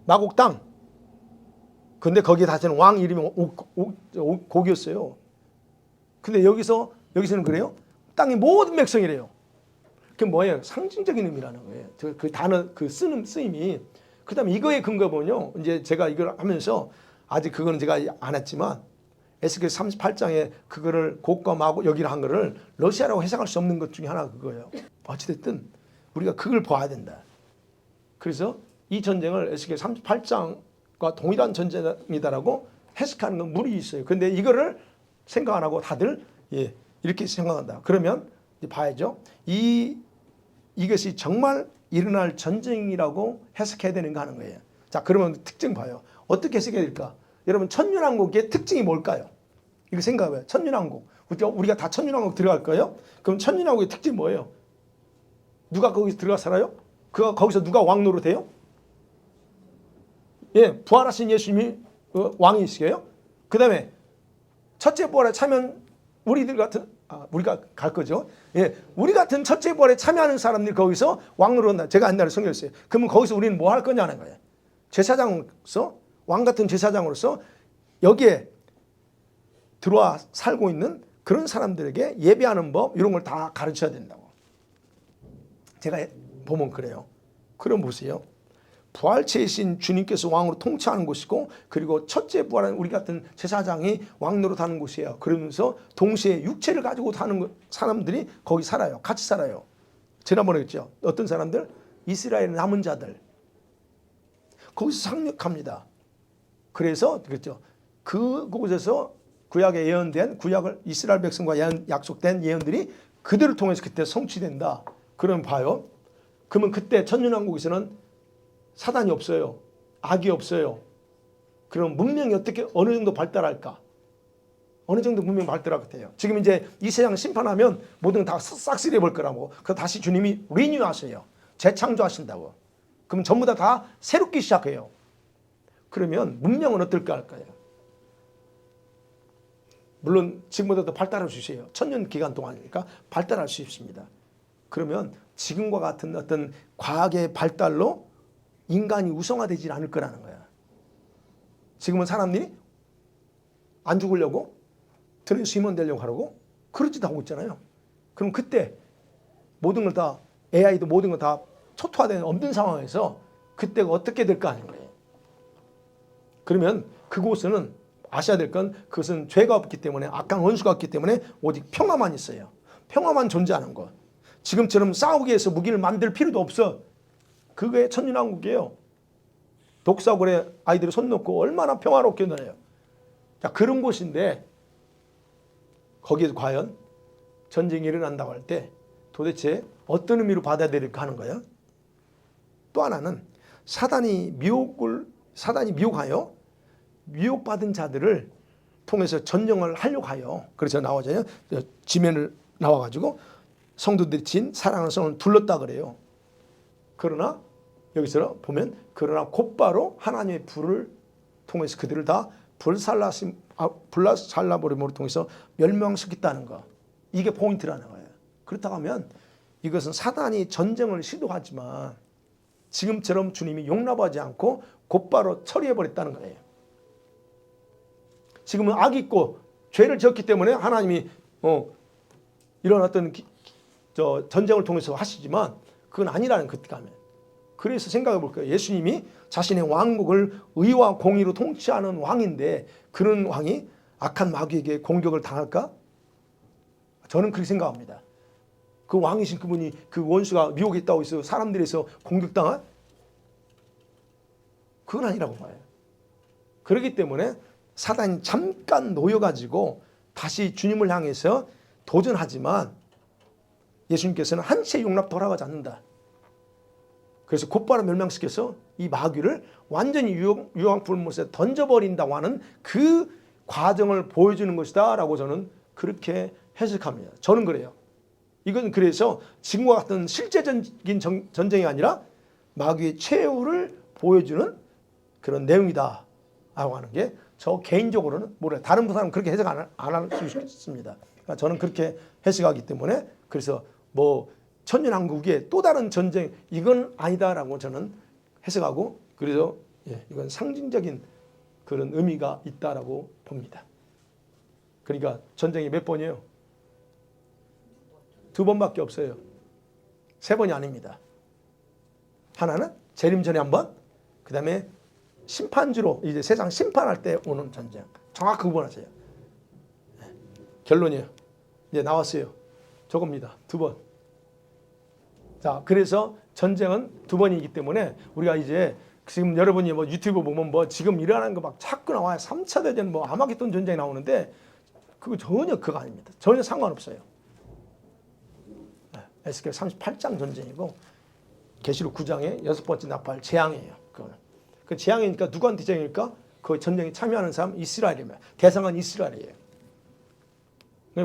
마곡 땅. 근데 거기에 다시는 왕 이름이 곡이었어요. 근데 여기서는 그래요? 땅의 모든 백성이래요. 그게 뭐예요? 상징적인 의미라는 거예요. 그 단어, 그 쓰임이. 그 다음에 이거에 근거 보면요. 이제 제가 이걸 하면서 아직 그거는 제가 안 했지만 에스겔 38장에 그거를 곡과 마곡 여기를 한 거를 러시아라고 해석할 수 없는 것 중에 하나가 그거예요. 어찌됐든 우리가 그걸 봐야 된다. 그래서 이 전쟁을 에스겔 38장과 동일한 전쟁이다라고 해석하는 건 무리 있어요. 근데 이거를 생각 안 하고 다들 이렇게 생각한다. 그러면 봐야죠. 이것이 정말 일어날 전쟁이라고 해석해야 되는가 하는 거예요. 자, 그러면 특징 봐요. 어떻게 해석해야 될까? 여러분 천년왕국의 특징이 뭘까요? 이거 생각해봐요. 천년왕국. 우리가 다 천년왕국 들어갈 거예요? 그럼 천년왕국의 특징이 뭐예요? 누가 거기서 들어가 살아요? 거기서 누가 왕 노릇해요? 예, 부활하신 예수님이 왕이시게요. 그 다음에 첫째 부활에 참여한 우리들 같은 우리가 갈 거죠. 예, 우리 같은 첫째 부활에 참여하는 사람들이 거기서 왕 노릇한다. 제가 옛날에 설명했어요. 그러면 거기서 우리는 뭐 할 거냐는 거예요. 제사장으로서 왕 같은 제사장으로서 여기에 들어와 살고 있는 그런 사람들에게 예배하는 법 이런 걸 다 가르쳐야 된다고. 제가 보면 그래요. 그럼 보세요. 부활체이신 주님께서 왕으로 통치하는 곳이고 그리고 첫째 부활한 우리 같은 제사장이 왕 노릇하는 곳이에요. 그러면서 동시에 육체를 가지고 사는 사람들이 거기 살아요. 같이 살아요. 지난번에 했죠. 어떤 사람들? 이스라엘 남은 자들. 거기서 상륙합니다. 그래서 그렇죠. 그곳에서 구약에 예언된 구약을 이스라엘 백성과 약속된 예언들이 그들을 통해서 그때 성취된다. 그럼 봐요. 그러면 그때 천년왕국에서는 사단이 없어요. 악이 없어요. 그럼 문명이 어느 정도 발달할까? 어느 정도 문명이 발달할 것 같아요. 지금 이제 이 세상 심판하면 모든 다 싹쓸이 해볼 거라고. 그 다시 주님이 리뉴하세요. 재창조하신다고. 그럼 전부 다 새롭게 시작해요. 그러면 문명은 어떨까 할까요? 물론 지금보다 더 발달할 수 있어요. 천년 기간 동안이니까 발달할 수 있습니다. 그러면 지금과 같은 어떤 과학의 발달로 인간이 우성화되지 않을 거라는 거야. 지금은 사람들이 안 죽으려고 트랜스 휴먼 되려고 하려고 그러지도 하고 있잖아요. 그럼 그때 모든 걸 다 AI도 모든 걸 다 초토화되는 없는 상황에서 그때가 어떻게 될까 하는 거예요. 그러면 그곳에는 아셔야 될 건 그것은 죄가 없기 때문에 악한 원수가 없기 때문에 오직 평화만 있어요. 평화만 존재하는 것. 지금처럼 싸우기 위해서 무기를 만들 필요도 없어. 그게 천년왕국이에요. 독사골에 아이들이 손 놓고 얼마나 평화롭게 놀아요. 자, 그런 곳인데 거기에 과연 전쟁이 일어난다고 할 때 도대체 어떤 의미로 받아들일까 하는 거예요. 또 하나는 사단이 미혹하여 미혹받은 자들을 통해서 전쟁을 하려고 하여, 그래서 나오잖아요. 지면을 나와가지고 성도들이 진 사랑하는 성을 둘렀다 그래요. 그러나 여기서 보면 그러나 곧바로 하나님의 불을 통해서 그들을 다 불살라버림으로 통해서 멸망시켰다는 거. 이게 포인트라는 거예요. 그렇다고 하면 이것은 사단이 전쟁을 시도하지만 지금처럼 주님이 용납하지 않고 곧바로 처리해버렸다는 거예요. 지금은 악이 있고 죄를 지었기 때문에 하나님이 이런 어떤 전쟁을 통해서 하시지만 그건 아니라는 것같아요. 그래서 생각해 볼까요? 예수님이 자신의 왕국을 의와 공의로 통치하는 왕인데 그런 왕이 악한 마귀에게 공격을 당할까? 저는 그렇게 생각합니다. 그 왕이신 그분이 그 원수가 미혹에 있다고 해서 사람들에서 공격당할? 그건 아니라고 봐요. 그렇기 때문에 사단이 잠깐 놓여가지고 다시 주님을 향해서 도전하지만 예수님께서는 한치의 용납 돌아가지 않는다. 그래서 곧바로 멸망시켜서 이 마귀를 완전히 유황불못에 던져버린다고 하는 그 과정을 보여주는 것이다 라고 저는 그렇게 해석합니다. 저는 그래요. 이건 그래서 지금과 같은 실제적인 전쟁이 아니라 마귀의 최후를 보여주는 그런 내용이다 라고 하는 게 저 개인적으로는 모르겠어요. 다른 사람은 그렇게 해석 안 할 수 있습니다. 그러니까 저는 그렇게 해석하기 때문에 그래서 뭐 천년왕국의 또 다른 전쟁 이건 아니다라고 저는 해석하고 그래서 이건 상징적인 그런 의미가 있다라고 봅니다. 그러니까 전쟁이 몇 번이에요? 2번밖에 없어요. 3번이 아닙니다. 하나는 재림 전에 한 번, 그 다음에 심판주로 이제 세상 심판할 때 오는 전쟁. 정확히 구분하세요. 결론이에요. 이제 나왔어요. 저겁니다. 2번. 자, 그래서 전쟁은 2번이기 때문에 우리가 이제 지금 여러분이 뭐 유튜브 보면 뭐 지금 일어나는 거 막 자꾸 나와요. 3차 대전 뭐 아마겟돈 전쟁이 나오는데 그거 전혀 그거 아닙니다. 전혀 상관없어요. 에스겔 38장 전쟁이고 계시록 9장의 6번째 나팔 재앙이에요. 그거는. 그 재앙이니까 누구한테 재앙일까? 그 전쟁에 참여하는 사람 이스라엘이면 대상은 이스라엘이에요.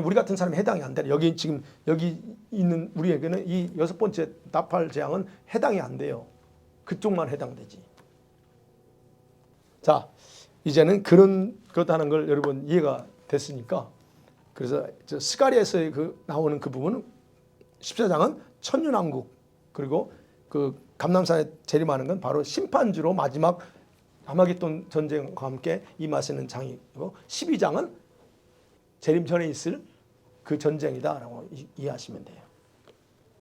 우리 같은 사람이 해당이 안 돼요. 여기 지금 여기 있는 우리에게는 이 6번째 나팔 재앙은 해당이 안 돼요. 그쪽만 해당되지. 자, 이제는 그런 거다는 걸 여러분 이해가 됐으니까 그래서 스가랴에서 그 나오는 그 부분은 14장은 천년왕국 그리고 그 감람산에 재림하는 건 바로 심판주로 마지막 아마겟돈 전쟁과 함께 임하시는 장이고 12장은 재림 전에 있을 그 전쟁이다라고 이해하시면 돼요.